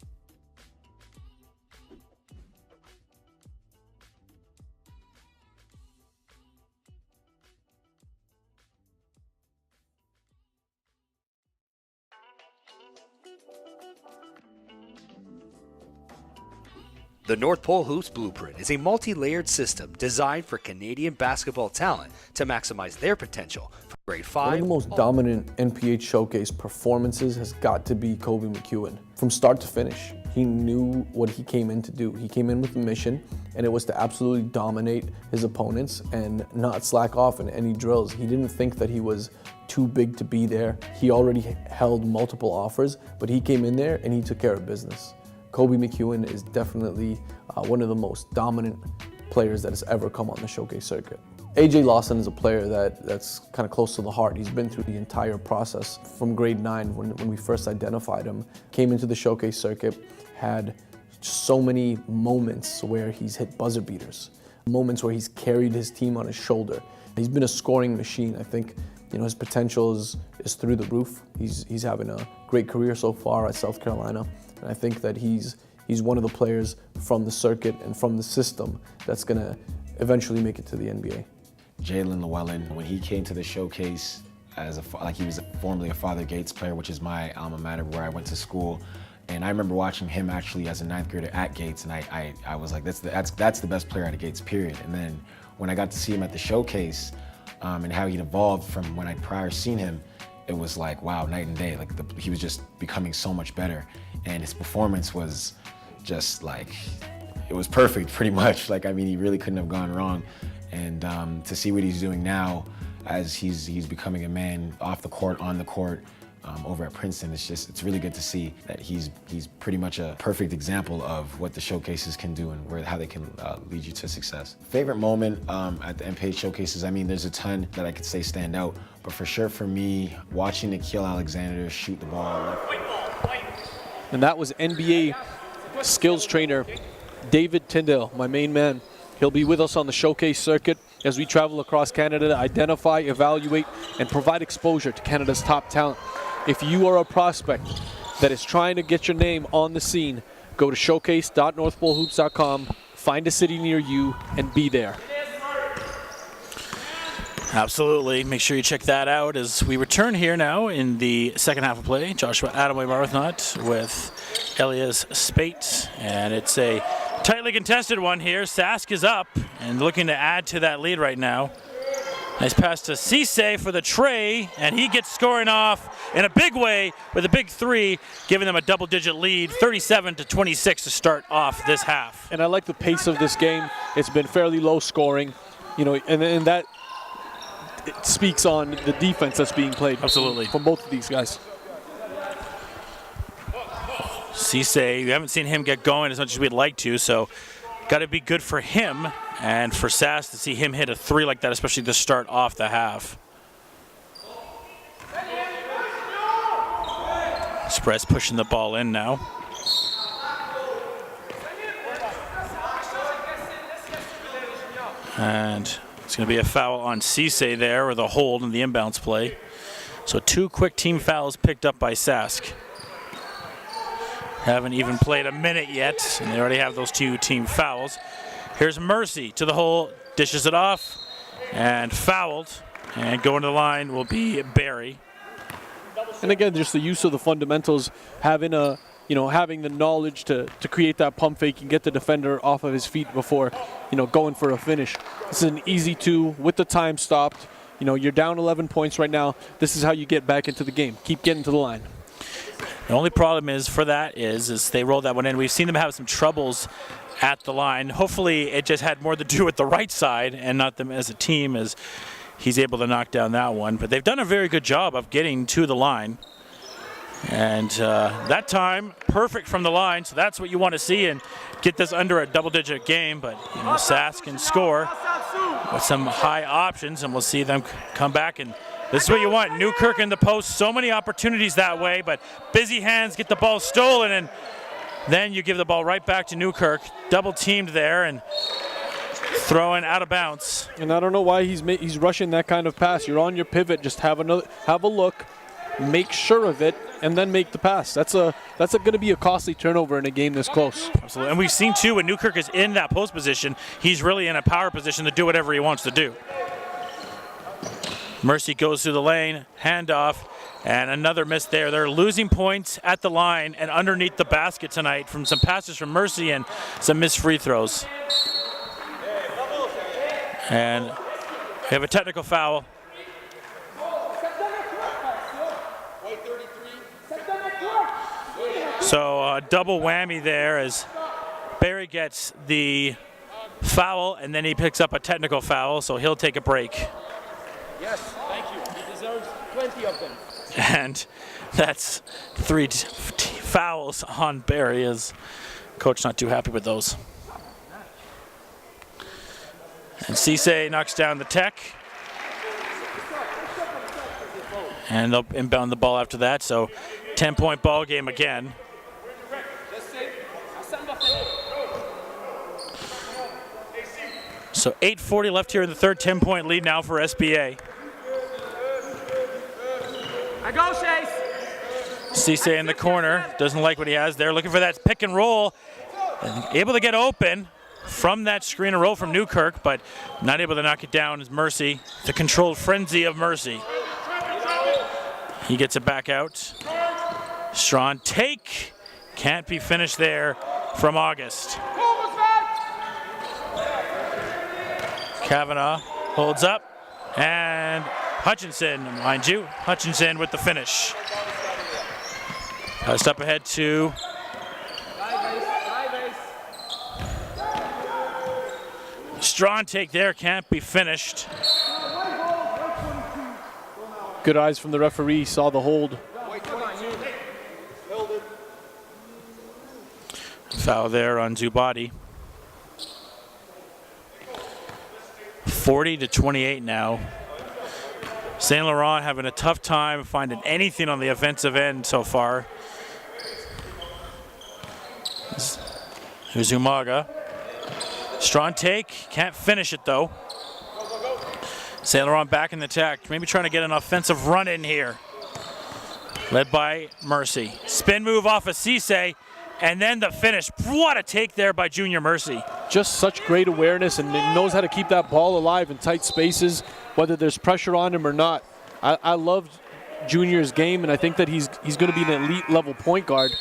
The North Pole Hoops Blueprint is a multi-layered system designed for Canadian basketball talent to maximize their potential from grade 5. One of the most dominant NPH showcase performances has got to be Kobe McEwen. From start to finish, he knew what he came in to do. He came in with a mission, and it was to absolutely dominate his opponents and not slack off in any drills. He didn't think that he was too big to be there. He already held multiple offers, but he came in there and he took care of business. Kobe McEwen is definitely one of the most dominant players that has ever come on the showcase circuit. AJ Lawson is a player that's kind of close to the heart. He's been through the entire process from grade 9 when we first identified him. Came into the showcase circuit, had so many moments where he's hit buzzer beaters, moments where he's carried his team on his shoulder. He's been a scoring machine. I think his potential is through the roof. He's having a great career so far at South Carolina. And I think that he's one of the players from the circuit and from the system that's going to eventually make it to the NBA. Jalen Llewellyn, when he came to the showcase he was formerly a Father Gates player, which is my alma mater where I went to school. And I remember watching him actually as a 9th grader at Gates, and I was like, that's the best player at Gates, period. And then when I got to see him at the showcase and how he'd evolved from when I'd prior seen him, it was like, wow, night and day. He was just becoming so much better. And his performance was just it was perfect, pretty much. He really couldn't have gone wrong. And to see what he's doing now as he's becoming a man off the court, on the court, over at Princeton, it's really good to see that he's pretty much a perfect example of what the showcases can do and how they can lead you to success. Favorite moment at the NPH showcases, there's a ton that I could say stand out, but for sure for me, watching Nikhil Alexander shoot the ball. And that was NBA skills trainer David Tyndale, my main man. He'll be with us on the showcase circuit as we travel across Canada to identify, evaluate, and provide exposure to Canada's top talent. If you are a prospect that is trying to get your name on the scene, go to showcase.northpolehoops.com, find a city near you, and be there. Absolutely. Make sure you check that out as we return here now in the second half of play. Joshua Adamway-Marathon with Elias Spate, and it's a tightly contested one here. Sask is up and looking to add to that lead right now. Nice pass to Cisse for the tray, and he gets scoring off in a big way with a big 3, giving them a double-digit lead, 37-26 to start off this half. And I like the pace of this game. It's been fairly low scoring, and that it speaks on the defense that's being played. Absolutely. From both of these guys. Cisse, we haven't seen him get going as much as we'd like to, so got to be good for him and for Sass to see him hit a 3 like that, especially to start off the half. Express pushing the ball in now. And it's going to be a foul on Cisse there, or the hold in the inbounds play. So 2 quick team fouls picked up by Sask. Haven't even played a minute yet, and they already have those 2 team fouls. Here's Mercy to the hole, dishes it off, and fouled. And going to the line will be Barry. And again, just the use of the fundamentals, having the knowledge to create that pump fake and get the defender off of his feet before, going for a finish. This is an easy 2 with the time stopped. You're down 11 points right now. This is how you get back into the game. Keep getting to the line. The only problem is they rolled that one in. We've seen them have some troubles at the line. Hopefully it just had more to do with the right side and not them as a team, as he's able to knock down that one. But they've done a very good job of getting to the line. And that time, perfect from the line. So that's what you want to see and get this under a double-digit game. But Sass can score. with some high options, and we'll see them come back. And this is what you want. Newkirk in the post, so many opportunities that way, but busy hands get the ball stolen, and then you give the ball right back to Newkirk. Double teamed there and throwing out of bounds. And I don't know why he's rushing that kind of pass. You're on your pivot, just have a look, make sure of it, and then make the pass. That's going to be a costly turnover in a game this close. Absolutely. And we've seen too, when Newkirk is in that post position, he's really in a power position to do whatever he wants to do. Mercy goes through the lane, handoff, and another miss there. They're losing points at the line and underneath the basket tonight from some passes from Mercy and some missed free throws. And we have a technical foul. So a double whammy there as Barry gets the foul and then he picks up a technical foul, so he'll take a break. Yes, thank you. He deserves plenty of them. And that's 3 fouls on Barry, as coach not too happy with those. And Cisse knocks down the tech. And they'll inbound the ball after that, so 10-point ball game again. So 8:40 left here in the third, 10-point lead now for SBA. I go, Chase. Cisse in the corner, doesn't like what he has there, looking for that pick and roll. And able to get open from that screen and roll from Newkirk, but not able to knock it down is Mercy. The controlled frenzy of Mercy. He gets it back out. Strong take. Can't be finished there from August. Kavanaugh holds up, and Hutchinson, mind you, Hutchinson with the finish. Step ahead to strong take there, can't be finished. Good eyes from the referee, saw the hold. Foul there on Zubati. 40-28 now. St. Laurent having a tough time finding anything on the offensive end so far. Here's Umaga. Strong take, can't finish it though. St. Laurent back in the attack, maybe trying to get an offensive run in here. Led by Mercy. Spin move off of Cisse, and then the finish. What a take there by Junior Mercy. Just such great awareness and knows how to keep that ball alive in tight spaces, whether there's pressure on him or not. I love Junior's game, and I think that he's going to be an elite level point guard,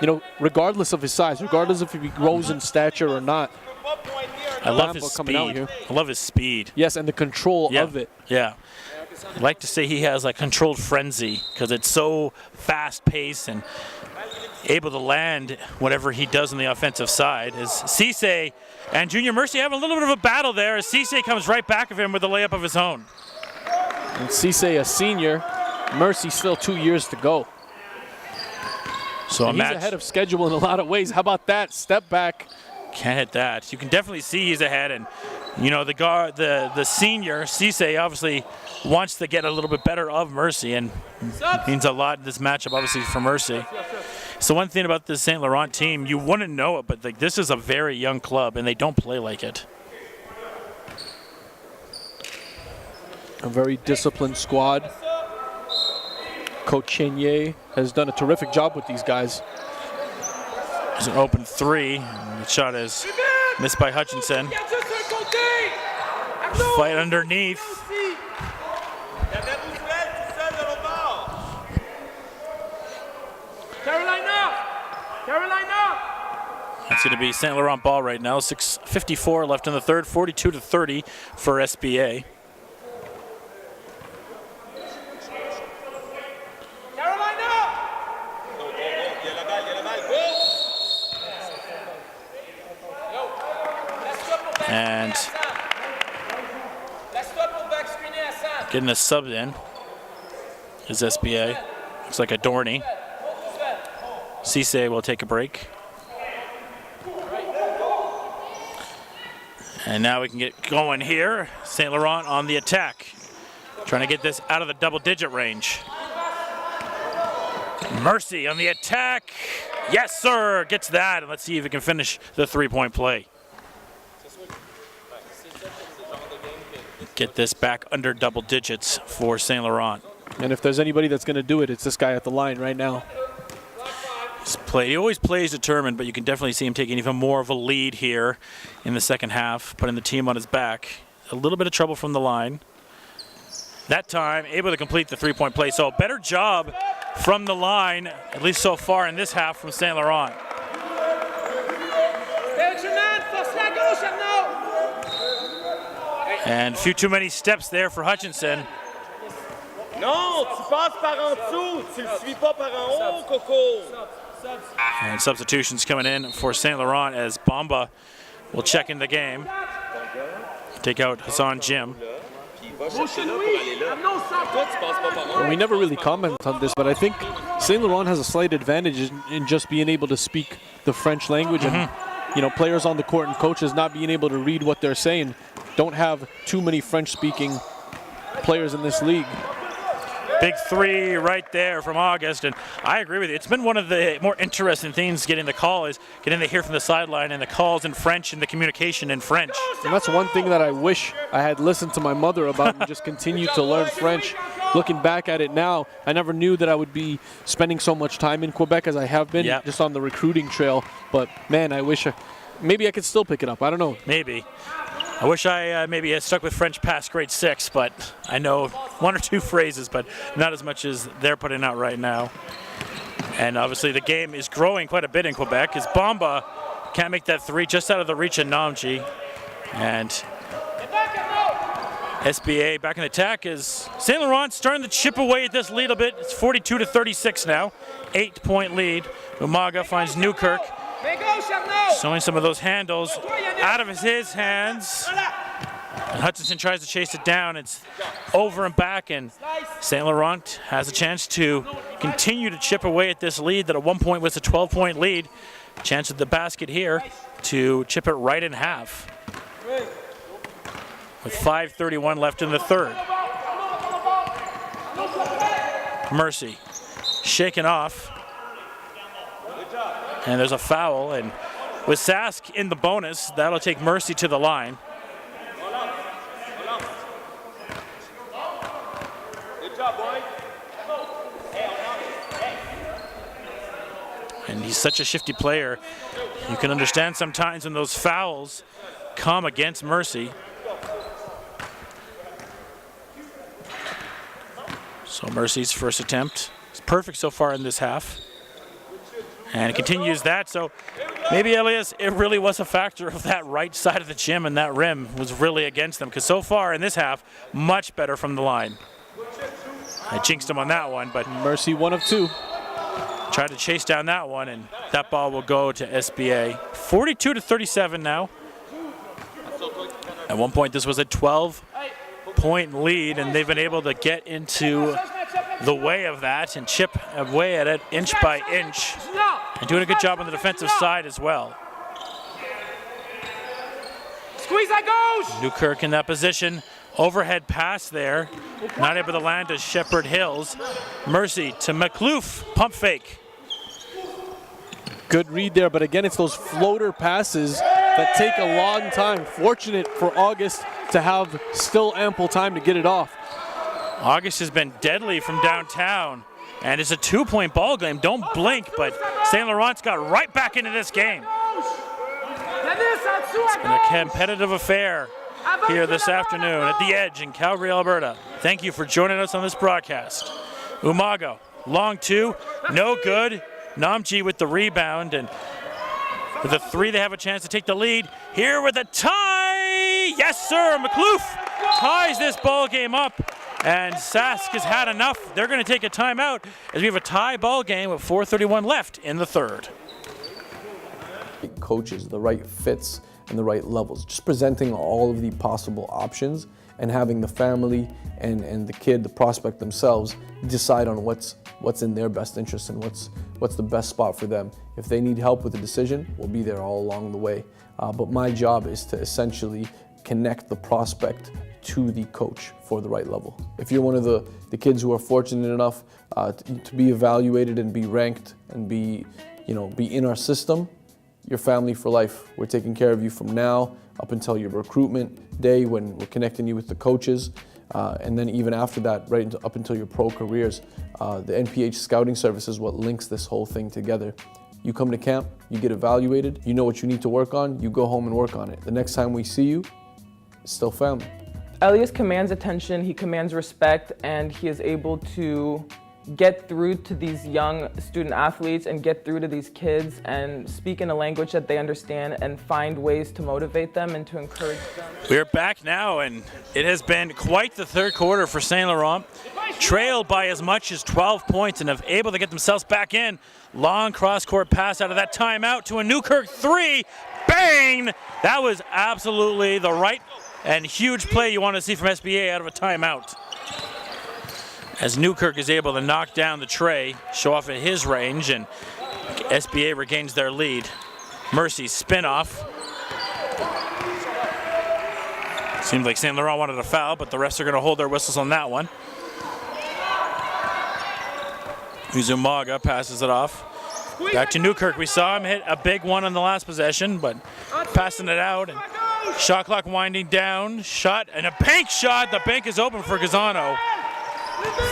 you know, regardless of his size, regardless if he grows in stature or not. I love his speed. I love his speed. Yes, and the control of it. Yeah. I'd like to say he has like controlled frenzy because it's so fast-paced and able to land whatever he does on the offensive side. As Cisse and Junior Mercy have a little bit of a battle there as Cisse comes right back of him with a layup of his own. And Cisse a senior, Mercy still 2 years to go. So he's ahead of schedule in a lot of ways. How about that step back? Can't hit that. You can definitely see he's ahead, and you know the senior Cisse obviously wants to get a little bit better of Mercy, and means a lot in this matchup obviously for Mercy. So one thing about this St. Laurent team, you wouldn't know it, but like this is a very young club, and they don't play like it. A very disciplined squad. Coach Chenier has done a terrific job with these guys. There's an open three. And the shot is missed by Hutchinson. Fight underneath. That's going to be St. Laurent ball right now. 6:54 left in the third. 42-30 for SBA. And getting a sub in is SBA. Looks like a Dorney. Cisse will take a break. And now we can get going here. St. Laurent on the attack. Trying to get this out of the double-digit range. Mercy on the attack. Yes, sir. Gets that. And let's see if he can finish the three-point play. Get this back under double digits for St. Laurent. And if there's anybody that's going to do it, it's this guy at the line right now. He always plays determined, but you can definitely see him taking even more of a lead here in the second half, putting the team on his back. A little bit of trouble from the line. That time, able to complete the three-point play. So a better job from the line, at least so far in this half, from St. Laurent. And a few too many steps there for Hutchinson. Non, tu passes par en dessous, tu le suis pas par en haut, Coco. And substitutions coming in for St. Laurent as Bamba will check in the game. Take out Hassan Jim. We never really comment on this, but I think St. Laurent has a slight advantage in just being able to speak the French language. And, you know, players on the court and coaches not being able to read what they're saying. Don't have too many French-speaking players in this league. Big three right there from August, and I agree with you. It's been one of the more interesting things getting the call is getting to hear from the sideline and the calls in French and the communication in French. And that's one thing that I wish I had listened to my mother about and just continued to learn French. Looking back at it now, I never knew that I would be spending so much time in Quebec as I have been, just on the recruiting trail. But man, I wish maybe I could still pick it up. I don't know. Maybe. I wish I maybe had stuck with French past grade 6, but I know one or two phrases, but not as much as they're putting out right now. And obviously the game is growing quite a bit in Quebec as Bamba can't make that three, just out of the reach of Namji. And SBA back in attack as St. Laurent starting to chip away at this lead a bit. It's 42-36 now, 8-point lead. Umaga finds Newkirk. Showing some of those handles out of his hands. And Hutchinson tries to chase it down. It's over and back, and St. Laurent has a chance to continue to chip away at this lead that at one point was a 12-point lead. Chance at the basket here to chip it right in half. With 5:31 left in the third. Mercy shaken off. And there's a foul, and with Sask in the bonus, that'll take Mercy to the line. And he's such a shifty player. You can understand sometimes when those fouls come against Mercy. So Mercy's first attempt is perfect so far in this half. And it continues that, so maybe, Elias, it really was a factor of that right side of the gym, and that rim was really against them, because so far in this half, much better from the line. I jinxed him on that one, but Mercy 1 of 2. Tried to chase down that one, and that ball will go to SBA. 42-37 now. At one point, this was a 12-point lead, and they've been able to get into the way of that and chip away at it inch by inch, and doing a good job on the defensive side as well. Squeeze that goes! Newkirk in that position. Overhead pass there. Not able to land to Shepherd Hills. Mercy to McLoof. Pump fake. Good read there, but again, it's those floater passes that take a long time. Fortunate for August to have still ample time to get it off. August has been deadly from downtown, and it's a 2-point ball game. Don't blink, but St. Laurent's got right back into this game. It's been a competitive affair here this afternoon at the Edge in Calgary, Alberta. Thank you for joining us on this broadcast. Umaga, long two, no good. Namji with the rebound, and with a three, they have a chance to take the lead. Here with a tie, yes sir, McLoof ties this ball game up. And Sask has had enough. They're going to take a timeout as we have a tie ball game with 4:31 left in the third. Coaches, the right fits, and the right levels. Just presenting all of the possible options and having the family and the kid, the prospect themselves, decide on what's in their best interest and what's the best spot for them. If they need help with the decision, we'll be there all along the way. But my job is to essentially connect the prospect to the coach for the right level. If you're one of the kids who are fortunate enough to be evaluated and be ranked and be in our system, you're family for life. We're taking care of you from now up until your recruitment day when we're connecting you with the coaches. And then even after that, up until your pro careers, the NPH scouting service is what links this whole thing together. You come to camp, you get evaluated, you know what you need to work on, you go home and work on it. The next time we see you, it's still family. Elias commands attention, he commands respect, and he is able to get through to these young student athletes and get through to these kids and speak in a language that they understand and find ways to motivate them and to encourage them. We're back now, and it has been quite the third quarter for St. Laurent. Trailed by as much as 12 points and have able to get themselves back in. Long cross-court pass out of that timeout to a Newkirk three. Bang! That was absolutely the right and huge play you want to see from SBA out of a timeout. As Newkirk is able to knock down the tray, show off at his range, and SBA regains their lead. Mercy's spin-off. Seemed like St. Laurent wanted a foul, but the refs are going to hold their whistles on that one. Uzumaga passes it off. Back to Newkirk. We saw him hit a big one on the last possession, but passing it out. And shot clock winding down. Shot and a bank shot. The bank is open for Gazzano.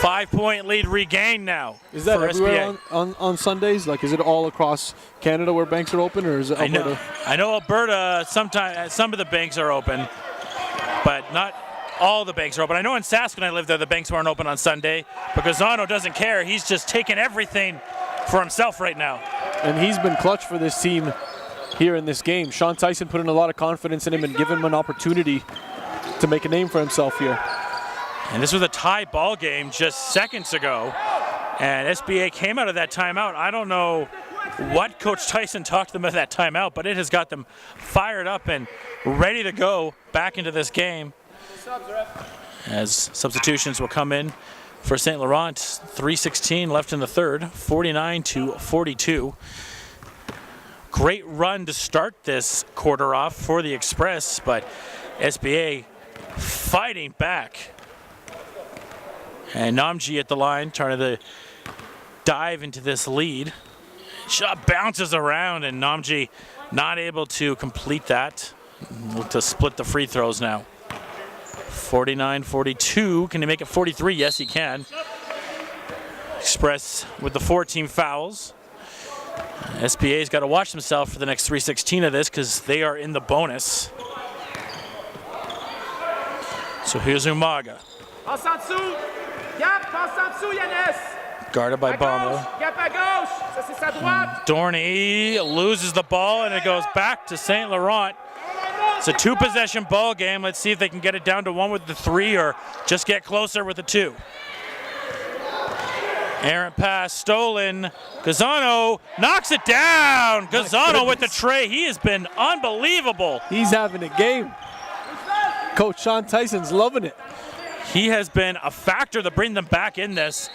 5-point lead regained now. Is that for everywhere SBA. on Sundays? Like, is it all across Canada where banks are open, or is it Alberta? I know Alberta, sometimes some of the banks are open, but not all the banks are open. I know in Sask, when I lived there, the banks weren't open on Sunday, but Gazzano doesn't care. He's just taking everything for himself right now. And he's been clutch for this team here in this game. Sean Tyson put in a lot of confidence in him and given him an opportunity to make a name for himself here. And this was a tie ball game just seconds ago, and SBA came out of that timeout. I don't know what Coach Tyson talked to them at that timeout, but it has got them fired up and ready to go back into this game. As substitutions will come in for St. Laurent. 3:16 left in the third, 49-42. Great run to start this quarter off for the Express, but SBA fighting back. And Namji at the line, trying to dive into this lead. Shot bounces around, and Namji not able to complete that. Look to split the free throws now. 49-42. Can he make it 43? Yes, he can. Express with the 4-team fouls. SBA's got to watch themselves for the next 3:16 of this because they are in the bonus. So here's Umaga. Guarded by Bombo. Dorney loses the ball, and it goes back to St. Laurent. It's a two-possession ball game. Let's see if they can get it down to one with the three or just get closer with the two. Errant pass, stolen. Gazzano knocks it down. Gazzano with the tray. He has been unbelievable. He's having a game. Coach Sean Tyson's loving it. He has been a factor to bring them back in this.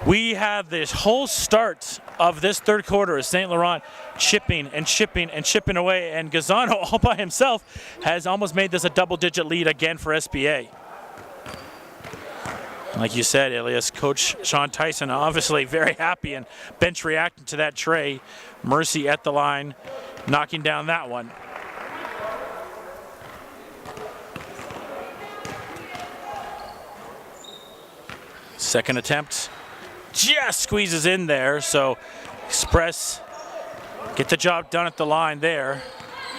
We have this whole start of this third quarter as St. Laurent chipping and chipping and chipping away, and Gazzano all by himself has almost made this a double-digit lead again for SBA. Like you said, Elias, Coach Sean Tyson obviously very happy and bench reacting to that tray. Mercy at the line, knocking down that one. Second attempt, just squeezes in there, so Express get the job done at the line there.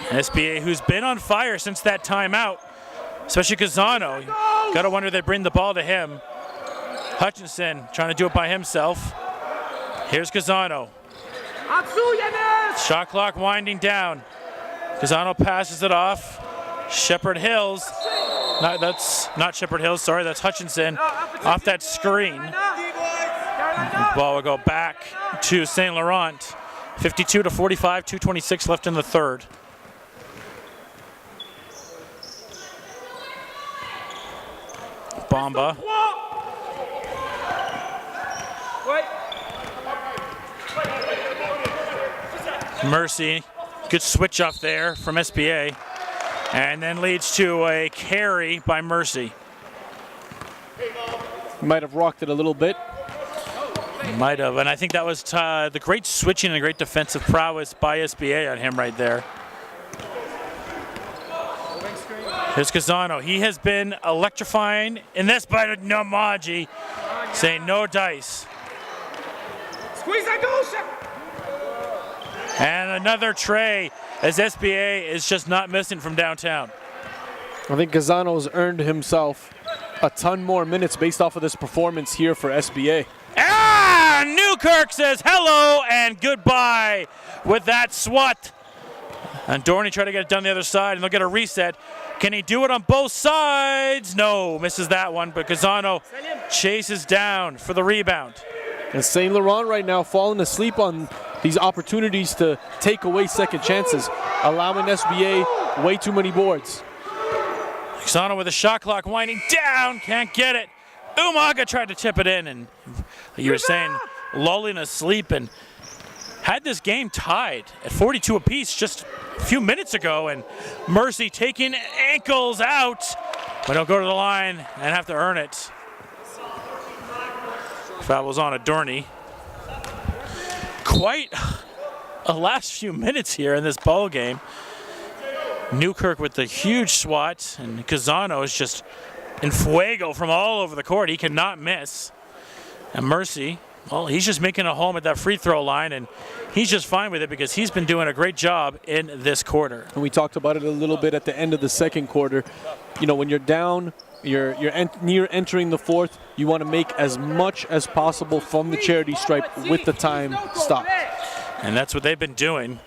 And SBA, who's been on fire since that timeout, especially Gazzano. Got to wonder they bring the ball to him. Hutchinson trying to do it by himself. Here's Gazzano. Shot clock winding down. Gazzano passes it off. Shepherd Hills. That's not Shepherd Hills, sorry, that's Hutchinson off that screen. The ball will go back to St. Laurent. 52-45, 2:26 left in the third. Bomba. Mercy, good switch off there from SBA, and then leads to a carry by Mercy. Might have rocked it a little bit. Might have, and I think that was the great switching and the great defensive prowess by SBA on him right there. Here's Kazano. He has been electrifying in this by Namaji, saying no dice. Squeeze that goal, And another tray as SBA is just not missing from downtown. I think Kazano's earned himself a ton more minutes based off of this performance here for SBA. Newkirk says hello and goodbye with that swat. And Dorney tried to get it down the other side, and they'll get a reset. Can he do it on both sides? No, misses that one, but Kazano chases down for the rebound. And St. Laurent right now falling asleep on these opportunities to take away second chances, allowing SBA way too many boards. Kazano with a shot clock winding down, can't get it. Umaga tried to tip it in, and you were saying lulling asleep, and had this game tied at 42 apiece just a few minutes ago, and Mercy taking ankles out, but he'll go to the line and have to earn it. Foul was on Adorney. Quite a last few minutes here in this ball game. Newkirk with the huge swat, and Kazano is just in fuego from all over the court. He cannot miss. And Mercy, well, he's just making a home at that free throw line, and he's just fine with it because he's been doing a great job in this quarter. And we talked about it a little bit at the end of the second quarter. You know, when you're down, you're near entering the fourth, you want to make as much as possible from the charity stripe with the time stopped. And that's what they've been doing.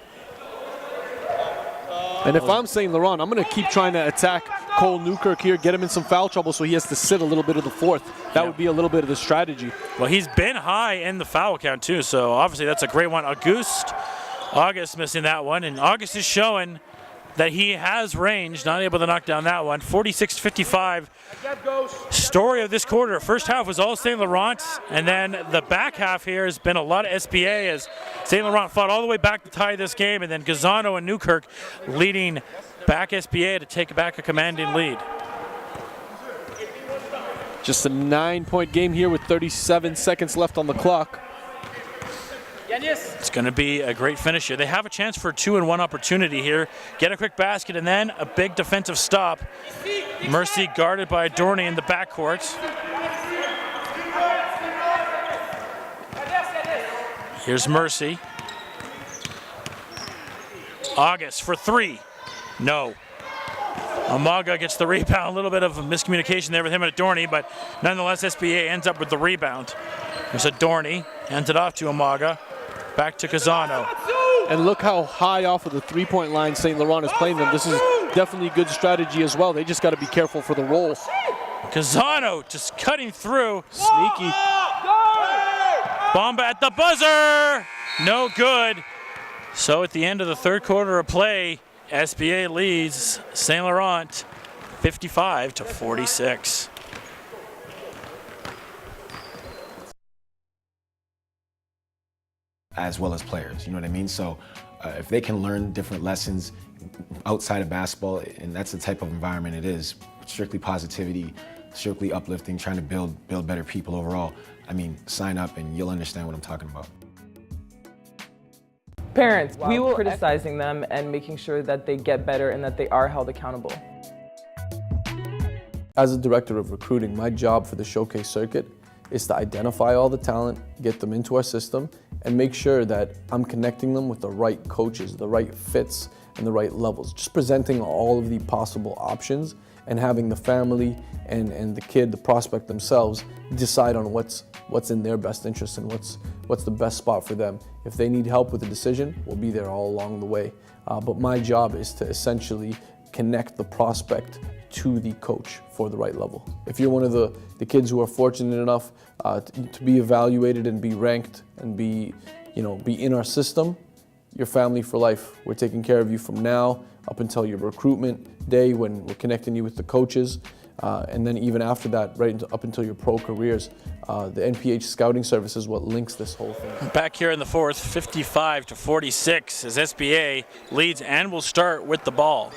And if I'm St. Laurent, I'm going to keep trying to attack Cole Newkirk here, get him in some foul trouble so he has to sit a little bit of the fourth. That would be a little bit of the strategy. Well, he's been high in the foul count too, so obviously that's a great one. August missing that one, and August is showing that he has range, not able to knock down that one. 46-55. Story of this quarter. First half was all St. Laurent, and then the back half here has been a lot of SBA as St. Laurent fought all the way back to tie this game, and then Kazano and Newkirk leading back SBA to take back a commanding lead. Just a 9-point game here with 37 seconds left on the clock. It's going to be a great finish here. They have a chance for a 2-and-1 opportunity here. Get a quick basket and then a big defensive stop. Mercy guarded by Dorney in the backcourt. Here's Mercy. August for three. No. Umaga gets the rebound. A little bit of a miscommunication there with him and Dorney, but nonetheless SBA ends up with the rebound. There's a Dorney. Hands it off to Umaga. Back to Kazano. And look how high off of the three-point line St. Laurent is playing them. This is definitely a good strategy as well. They just got to be careful for the roll. Kazano just cutting through. Sneaky. Bomba at the buzzer. No good. So at the end of the third quarter of play, SBA leads St. Laurent 55-46. As well as players, you know what I mean? So if they can learn different lessons outside of basketball, and that's the type of environment it is, strictly positivity, strictly uplifting, trying to build better people overall, I mean, sign up and you'll understand what I'm talking about. Parents, we will criticizing them and making sure that they get better and that they are held accountable. As a director of recruiting, my job for the showcase circuit is to identify all the talent, get them into our system, and make sure that I'm connecting them with the right coaches, the right fits, and the right levels. Just presenting all of the possible options and having the family and the kid, the prospect themselves, decide on what's in their best interest and what's the best spot for them. If they need help with the decision, we'll be there all along the way. But my job is to essentially connect the prospect to the coach for the right level. If you're one of the kids who are fortunate enough to be evaluated and be ranked and be in our system, you're family for life. We're taking care of you from now up until your recruitment day when we're connecting you with the coaches. And then even after that, up until your pro careers, the NPH scouting service is what links this whole thing. Back here in the fourth, 55-46 as SBA leads and will start with the ball.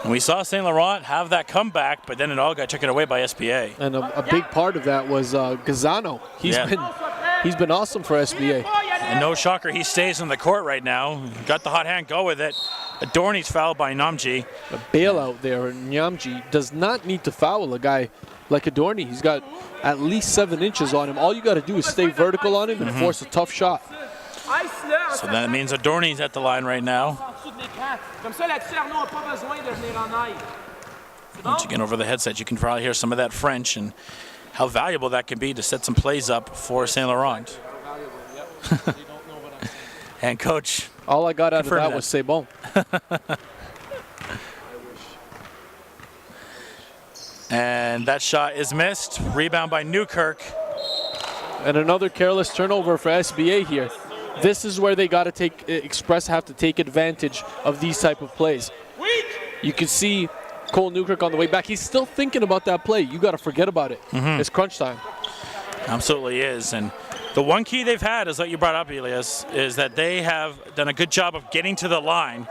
And we saw St. Laurent have that comeback, but then it all got taken away by SBA. And a big part of that was Gazzano. He's been awesome for SBA. And no shocker, he stays on the court right now. Got the hot hand, go with it. Adorni's fouled by Namji. A bailout there. Nyamji does not need to foul a guy like Adorni. He's got at least 7 inches on him. All you got to do is stay vertical on him and force a tough shot. So that means Adorni's at the line right now. Once again, over the headset, you can probably hear some of that French and how valuable that can be to set some plays up for St. Laurent. And Coach, all I got out of that was c'est bon. And that shot is missed. Rebound by Newkirk. And another careless turnover for SBA here. This is where they got to have to take advantage of these type of plays. You can see Cole Newkirk on the way back. He's still thinking about that play. You got to forget about it. It's crunch time. Absolutely is. And the one key they've had is what you brought up, Elias, is that they have done a good job of getting to the line.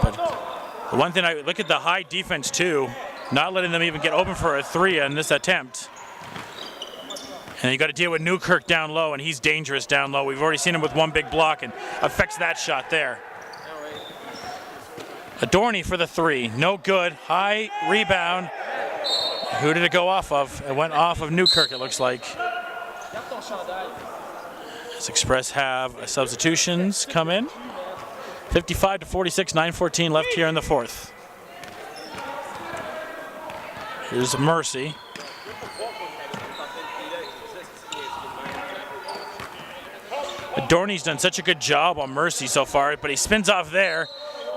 But the one thing I look at the high defense too, not letting them even get open for a 3 on this attempt. And you got to deal with Newkirk down low, and he's dangerous down low. We've already seen him with one big block and affects that shot there. Adorni for the 3, no good. High rebound. Who did it go off of? It went off of Newkirk, it looks like. As Express have substitutions come in. 55-46, 9:14 left here in the fourth. Here's Mercy. Adorni's done such a good job on Mercy so far, but he spins off there.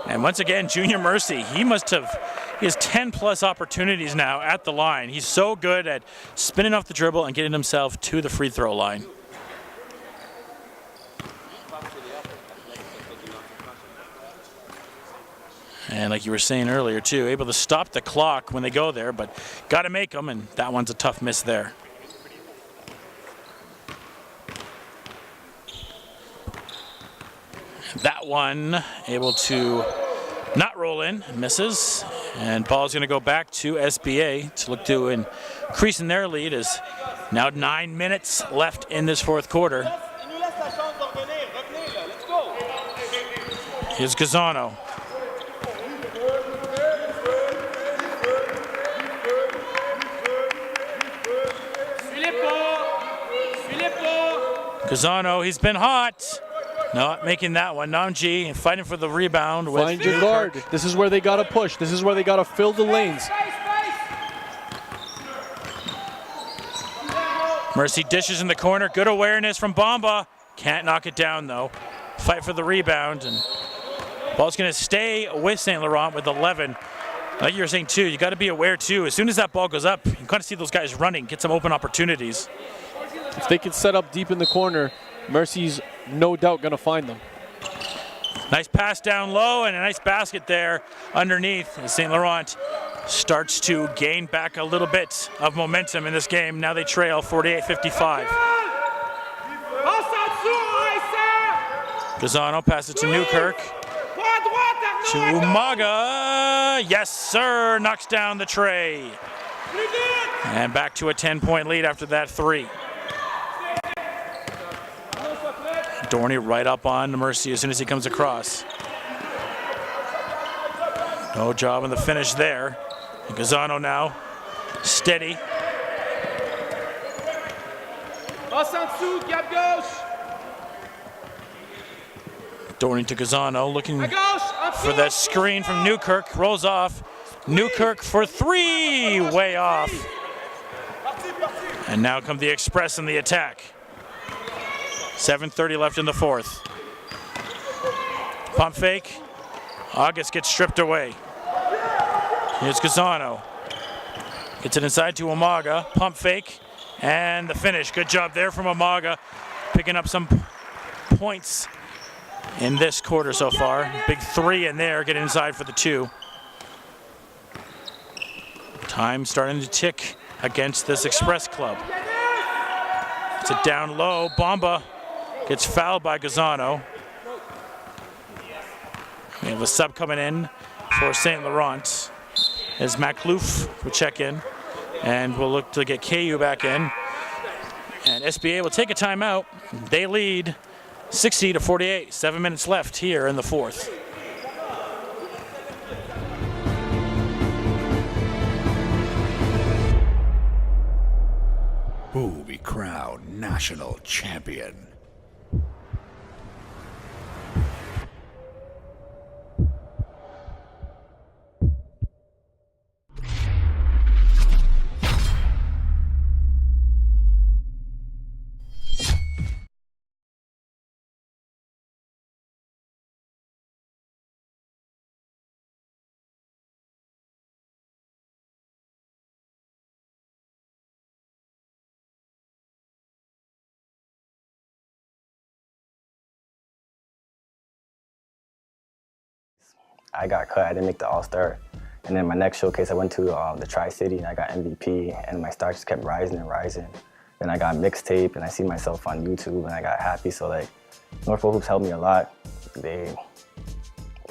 And once again, Junior Mercy, he has 10 plus opportunities now at the line. He's so good at spinning off the dribble and getting himself to the free throw line. And like you were saying earlier too, able to stop the clock when they go there, but got to make them, and that one's a tough miss there. That one able to not roll in, misses, and ball's going to go back to SBA to look to increase in their lead. Is now 9 minutes left in this fourth quarter. Here's Gazzano. Gazzano, he's been hot. Not making that one. Namji fighting for the rebound. Find your guard. This is where they got to push. This is where they got to fill the lanes. Mercy dishes in the corner. Good awareness from Bamba. Can't knock it down though. Fight for the rebound. And ball's going to stay with St. Laurent with 11. Like you were saying too, you got to be aware too. As soon as that ball goes up, you kind of see those guys running, get some open opportunities. If they can set up deep in the corner, Mercy's no doubt going to find them. Nice pass down low and a nice basket there underneath as St. Laurent starts to gain back a little bit of momentum in this game. Now they trail 48-55. Gazzano passes to Newkirk. To Umaga. Yes, sir. Knocks down the tray. And back to a 10-point lead after that 3. Dorney right up on Mercy as soon as he comes across. No job in the finish there. And Gazzano now steady. Dorney to Gazzano looking for that screen from Newkirk. Rolls off. Newkirk for 3. Way off. And now come the Express in the attack. 7:30 left in the fourth. Pump fake. August gets stripped away. Here's Gazzano. Gets it inside to Umaga. Pump fake. And the finish. Good job there from Umaga. Picking up some points in this quarter so far. Big 3 in there, get inside for the 2. Time starting to tick against this Express Club. It's a down low. Bomba gets fouled by Gazzano. We have a sub coming in for St. Laurent as Maclouf will check in. And we'll look to get KU back in. And SBA will take a timeout. They lead 60-48. 7 minutes left here in the 4th. Who will be crowned national champion? I got cut, I didn't make the All-Star. And then my next showcase, I went to the Tri-City and I got MVP, and my star just kept rising and rising. Then I got mixtape and I see myself on YouTube and I got happy. So like, North Pole Hoops helped me a lot. They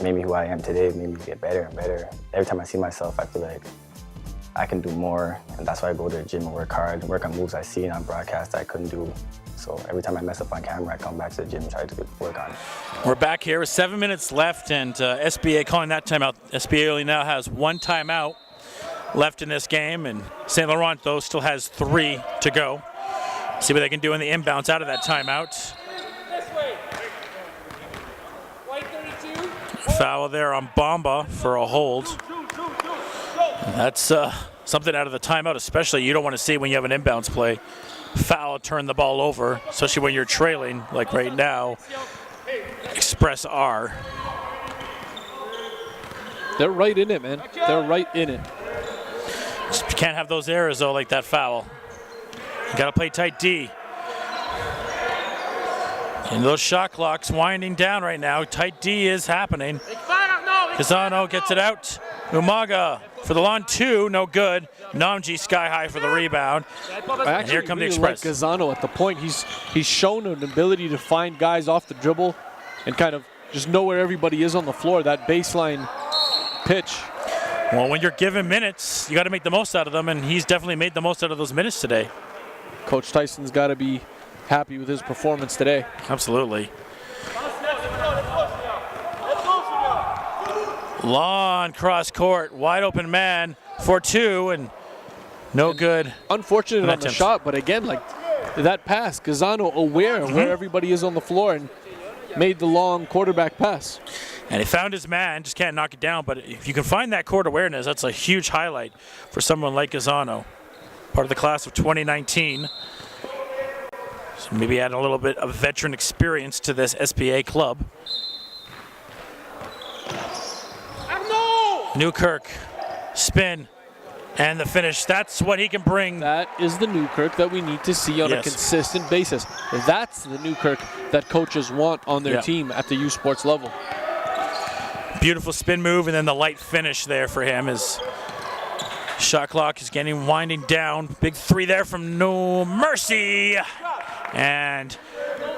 made me who I am today, made me get better and better. Every time I see myself, I feel like I can do more, and that's why I go to the gym and work hard, work on moves I see on broadcast I couldn't do. So every time I mess up on camera, I come back to the gym and try to work on it. We're back here with 7 minutes left, and SBA calling that timeout. SBA only now has 1 timeout left in this game, and St. Laurent, though, still has 3 to go. See what they can do in the inbounds out of that timeout. Foul there on Bomba for a hold. That's something out of the timeout, especially you don't want to see when you have an inbounds play. Foul, turn the ball over, especially when you're trailing, like right now. Express R. They're right in it, man. They're right in it. Just can't have those errors, though, like that foul. You got to play tight D. And those shot clocks winding down right now. Tight D is happening. Gazzano gets it out. Umaga for the long 2, no good. Namji sky high for the rebound. And here come the Express. Like Gazzano at the point. He's shown an ability to find guys off the dribble and kind of just know where everybody is on the floor. That baseline pitch. Well, when you're given minutes, you got to make the most out of them, and he's definitely made the most out of those minutes today. Coach Tyson's got to be happy with his performance today. Absolutely. Long cross court, wide open man for 2, and no good. Unfortunate on the shot, but again, like that pass, Gazzano aware of where everybody is on the floor and made the long quarterback pass. And he found his man, just can't knock it down, but if you can find that court awareness, that's a huge highlight for someone like Gazzano, part of the class of 2019. So maybe add a little bit of veteran experience to this SBA club. Newkirk, spin, and the finish. That's what he can bring. That is the Newkirk that we need to see on a consistent basis. That's the Newkirk that coaches want on their team at the U Sports level. Beautiful spin move, and then the light finish there for him. His shot clock is getting winding down. Big 3 there from No Mercy. And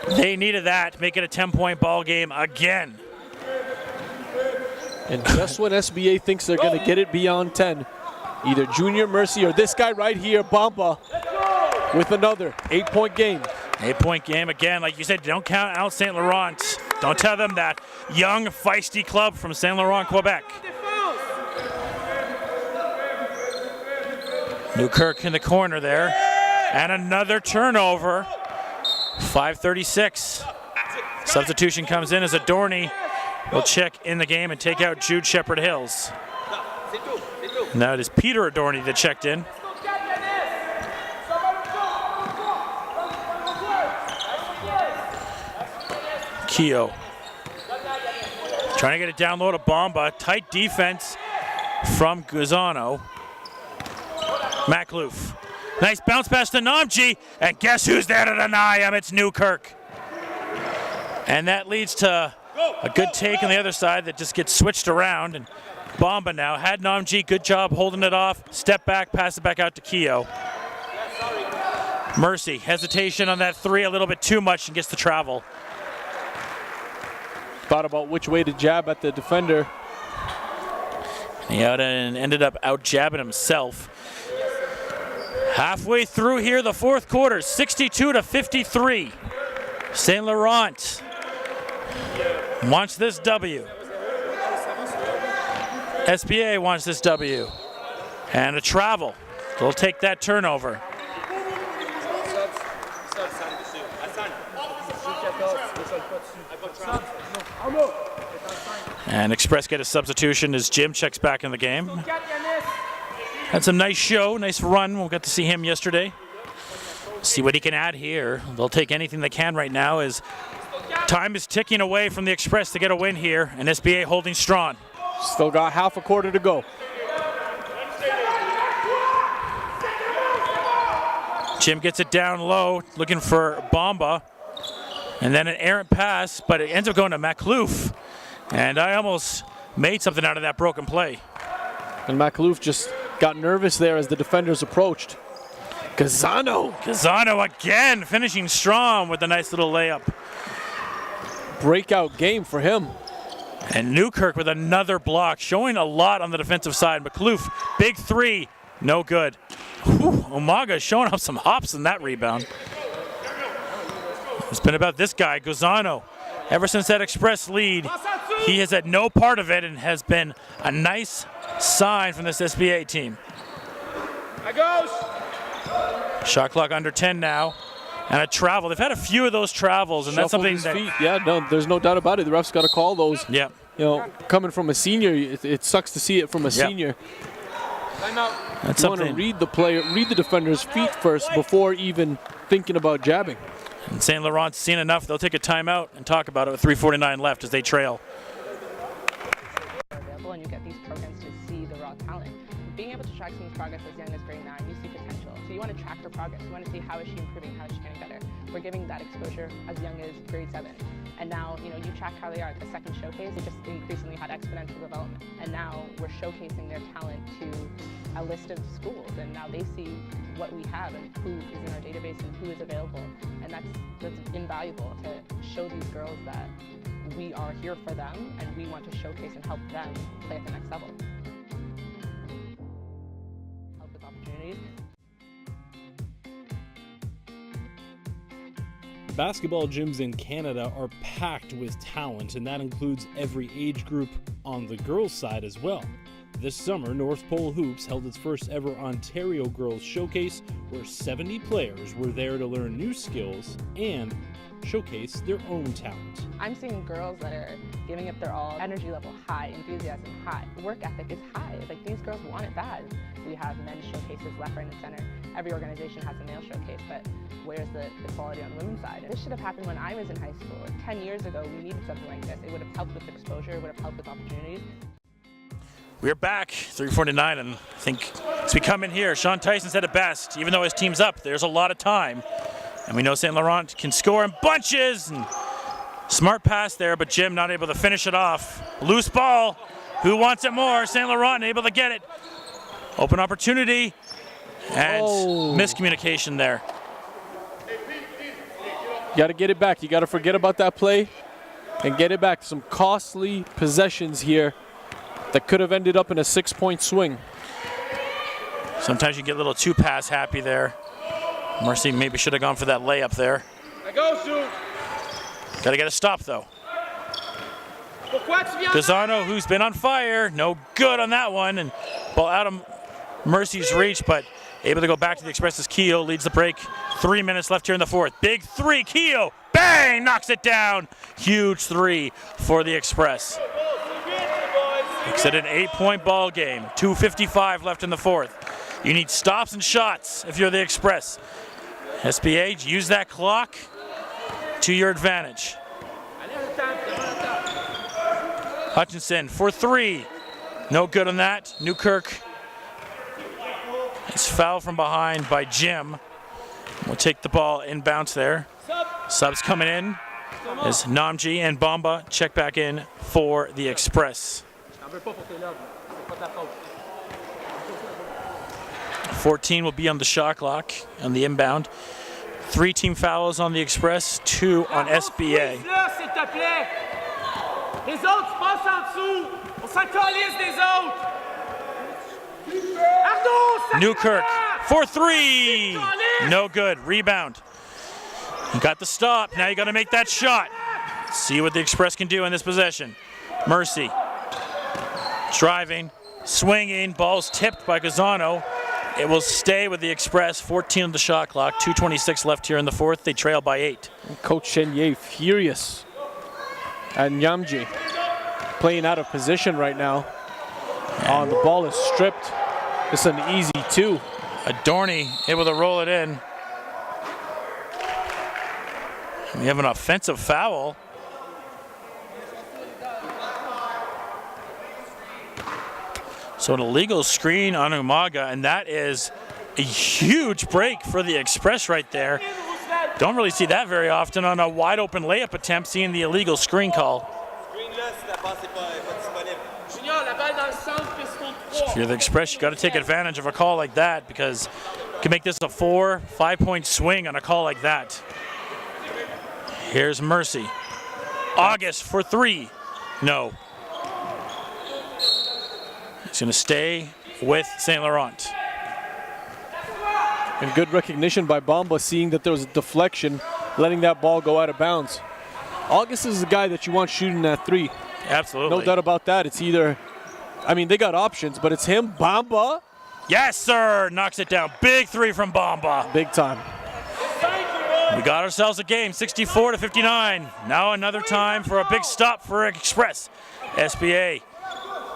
they needed that to make it a 10-point ball game again. And just when SBA thinks they're going to get it beyond 10, either Junior Mercy or this guy right here, Bomba, with another 8-point game. 8-point game again. Like you said, don't count out St. Laurent. Don't tell them that. Young, feisty club from St. Laurent, Quebec. Newkirk in the corner there. And another turnover. 5:36. Substitution comes in as Adorny will check in the game and take out Jude Shepherd Hills. Now it is Peter Adorny that checked in. Keogh trying to get it down low to Bomba. Tight defense from Gazzano. Maclouf. Nice bounce pass to Namji. And guess who's there to deny him? It's Newkirk. And that leads to A good take on the other side that just gets switched around. And Bamba now had Namji, good job holding it off. Step back, pass it back out to Keogh. Mercy, hesitation on that three, a little bit too much, and gets the travel. Thought about which way to jab at the defender. He ended up out jabbing himself. Halfway through here, the fourth quarter, 62-53. St. Laurent wants this W. SBA wants this W. And a travel. They'll take that turnover. And Express get a substitution as Jim checks back in the game. Had some nice show, nice run. We'll get to see him yesterday. See what he can add here. They'll take anything they can right now as time is ticking away from the Express to get a win here, and SBA holding strong. Still got half a quarter to go. Jim gets it down low, looking for Bamba. And then an errant pass, but it ends up going to Maklouf. And I almost made something out of that broken play. And Maklouf just got nervous there as the defenders approached. Gazano again, finishing strong with a nice little layup. Breakout game for him. And Newkirk with another block, showing a lot on the defensive side. Maklouf, big three, no good. Whew, Umaga showing up some hops in that rebound. It's been about this guy, Gozano. Ever since that Express lead, he has had no part of it and has been a nice sign from this SBA team. Shot clock under 10 now. And a travel. They've had a few of those travels, and that's something that... Feet. Yeah, no, there's no doubt about it. The ref's got to call those. Yeah. You know, coming from a senior, it sucks to see it from a senior. That's you want to read the player, read the defender's feet first before even thinking about jabbing. And St. Laurent's seen enough. They'll take a timeout and talk about it with 3:49 left as they trail. Available, and you get these programs to see the raw talent. Being able to track someone's progress as young as grade 9, you see potential. So you want to track her progress. You want to see how is she improving, how is she getting better. We're giving that exposure as young as grade 7. And now, you track how they are at the second showcase. They just increasingly had exponential development. And now we're showcasing their talent to a list of schools. And now they see what we have and who is in our database and who is available. And that's invaluable to show these girls that we are here for them and we want to showcase and help them play at the next level. Help with opportunities. Basketball gyms in Canada are packed with talent, and that includes every age group on the girls' side as well. This summer, North Pole Hoops held its first ever Ontario Girls Showcase, where 70 players were there to learn new skills and showcase their own talent. I'm seeing girls that are giving it their all, energy level high, enthusiasm high, work ethic is high. Like, these girls want it bad. We have men's showcases left, right, and center. Every organization has a male showcase, but where's the quality on the women's side? This should have happened when I was in high school. 10 years ago, we needed something like this. It would have helped with exposure, it would have helped with opportunities. We're back, 3:49, and I think as we come in here, Sean Tyson said it best. Even though his team's up, there's a lot of time. And we know St. Laurent can score in bunches. And smart pass there, but Jim not able to finish it off. Loose ball. Who wants it more? St. Laurent able to get it. Open opportunity. And miscommunication there. You got to get it back. You got to forget about that play and get it back. Some costly possessions here that could have ended up in a 6-point swing. Sometimes you get a little too pass happy there. Mercy maybe should have gone for that layup there. Got to get a stop though. Gazano, who's been on fire, no good on that one, and ball out of Mercy's reach, but able to go back to the Express's. Keogh leads the break. 3 minutes left here in the fourth. Big three, Keogh, bang, knocks it down. Huge three for the Express. Makes it an 8-point ball game. 2:55 left in the fourth. You need stops and shots if you're the Express. SBA, use that clock to your advantage. Hutchinson for three. No good on that. Newkirk is fouled from behind by Jim. We'll take the ball inbounds there. Subs coming in. as Namji and Bamba check back in for the Express. 14 will be on the shot clock on the inbound. 3 team fouls on the Express, 2 on SBA. Les autres, tu passes en dessous. On s'en calisse des autres. Newkirk for 3. No good. Rebound. You got the stop. Now you got to make that shot. See what the Express can do in this possession. Mercy. Driving. Swinging. Ball's tipped by Gazzano. It will stay with the Express. 14 on the shot clock. 2:26 left here in the fourth. They trail by 8. And Coach Chenier furious. And Nyamji playing out of position right now. Oh, the ball is stripped. It's an easy 2. Adorni able to roll it in. We have an offensive foul. So an illegal screen on Umaga, and that is a huge break for the Express right there. Don't really see that very often on a wide open layup attempt, seeing the illegal screen call. So if you're the Express, you got to take advantage of a call like that, because you can make this a 4-5 point swing on a call like that. Here's Mercy. August for 3. No. He's going to stay with St. Laurent. And good recognition by Bamba, seeing that there was a deflection, letting that ball go out of bounds. August is the guy that you want shooting that 3. Absolutely. No doubt about that. It's either, I mean, they got options, but it's him, Bamba. Yes, sir. Knocks it down. Big 3 from Bamba. Big time. We got ourselves a game, 64-59. Now another time for a big stop for Express. SBA.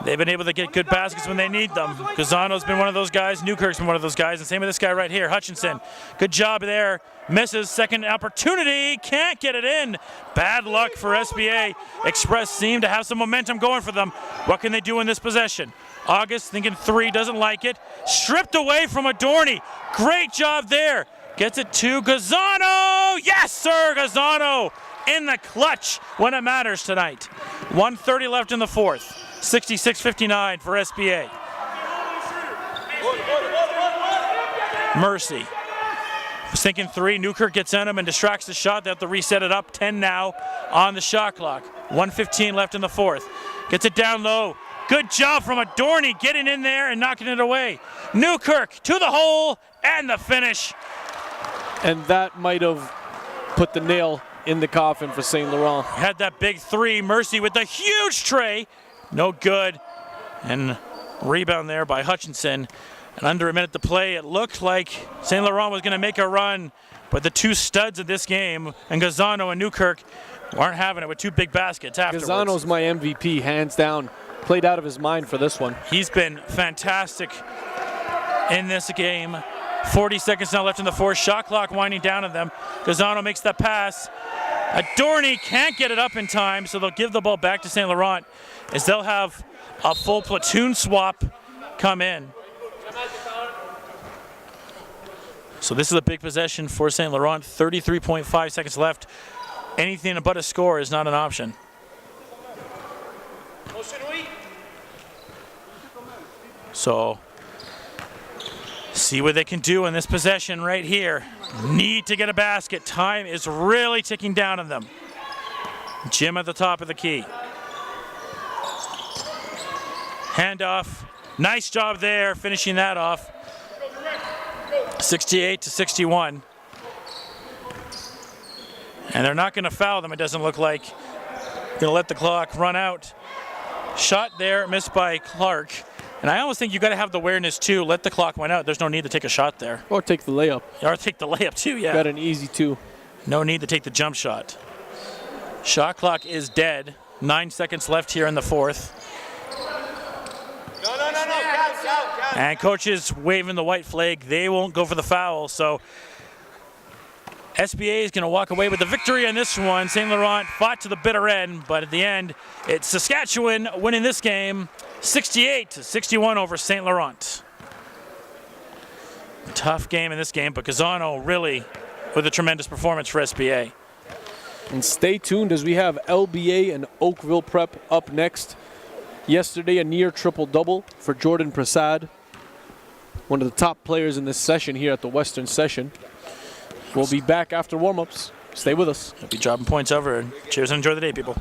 They've been able to get good baskets when they need them. Gazzano's been one of those guys. Newkirk's been one of those guys. And same with this guy right here, Hutchinson. Good job there. Misses. Second opportunity. Can't get it in. Bad luck for SBA. Express seem to have some momentum going for them. What can they do in this possession? August thinking 3, doesn't like it. Stripped away from Adorni. Great job there. Gets it to Gazzano. Yes, sir, Gazzano in the clutch when it matters tonight. 1:30 left in the fourth. 66-59 for SBA. Mercy. Sinking 3. Newkirk gets in him and distracts the shot. They have to reset it up. 10 now on the shot clock. 1:15 left in the fourth. Gets it down low. Good job from Adorni getting in there and knocking it away. Newkirk to the hole and the finish. And that might have put the nail in the coffin for St. Laurent. Had that big 3. Mercy with the huge tray. No good. And rebound there by Hutchinson. And under a minute to play, it looked like St. Laurent was going to make a run, but the 2 studs of this game, and Gazzano and Newkirk, aren't having it with 2 big baskets afterwards. Gazzano's my MVP, hands down. Played out of his mind for this one. He's been fantastic in this game. 40 seconds now left in the fourth. Shot clock winding down on them. Gazzano makes that pass. Adorni can't get it up in time, so they'll give the ball back to St. Laurent, as they'll have a full platoon swap come in. So this is a big possession for St. Laurent. 33.5 seconds left. Anything but a score is not an option. So see what they can do in this possession right here. Need to get a basket. Time is really ticking down on them. Jim at the top of the key. Handoff. Nice job there, finishing that off. 68-61. And they're not going to foul them, it doesn't look like. Going to let the clock run out. Shot there, missed by Clark. And I always think you got to have the awareness too. Let the clock run out. There's no need to take a shot there. Or take the layup. Or take the layup too, yeah. Got an easy 2. No need to take the jump shot. Shot clock is dead. 9 seconds left here in the fourth. No. Count. And coach is waving the white flag. They won't go for the foul. So SBA is going to walk away with the victory on this one. St. Laurent fought to the bitter end, but at the end, it's Saskatchewan winning this game 68-61 over St. Laurent. Tough game in this game, but Gazzano really with a tremendous performance for SBA. And stay tuned as we have LBA and Oakville Prep up next. Yesterday, a near triple-double for Jordan Prasad, one of the top players in this session here at the Western Session. We'll be back after warm-ups. Stay with us. Be dropping points over. Cheers and enjoy the day, people.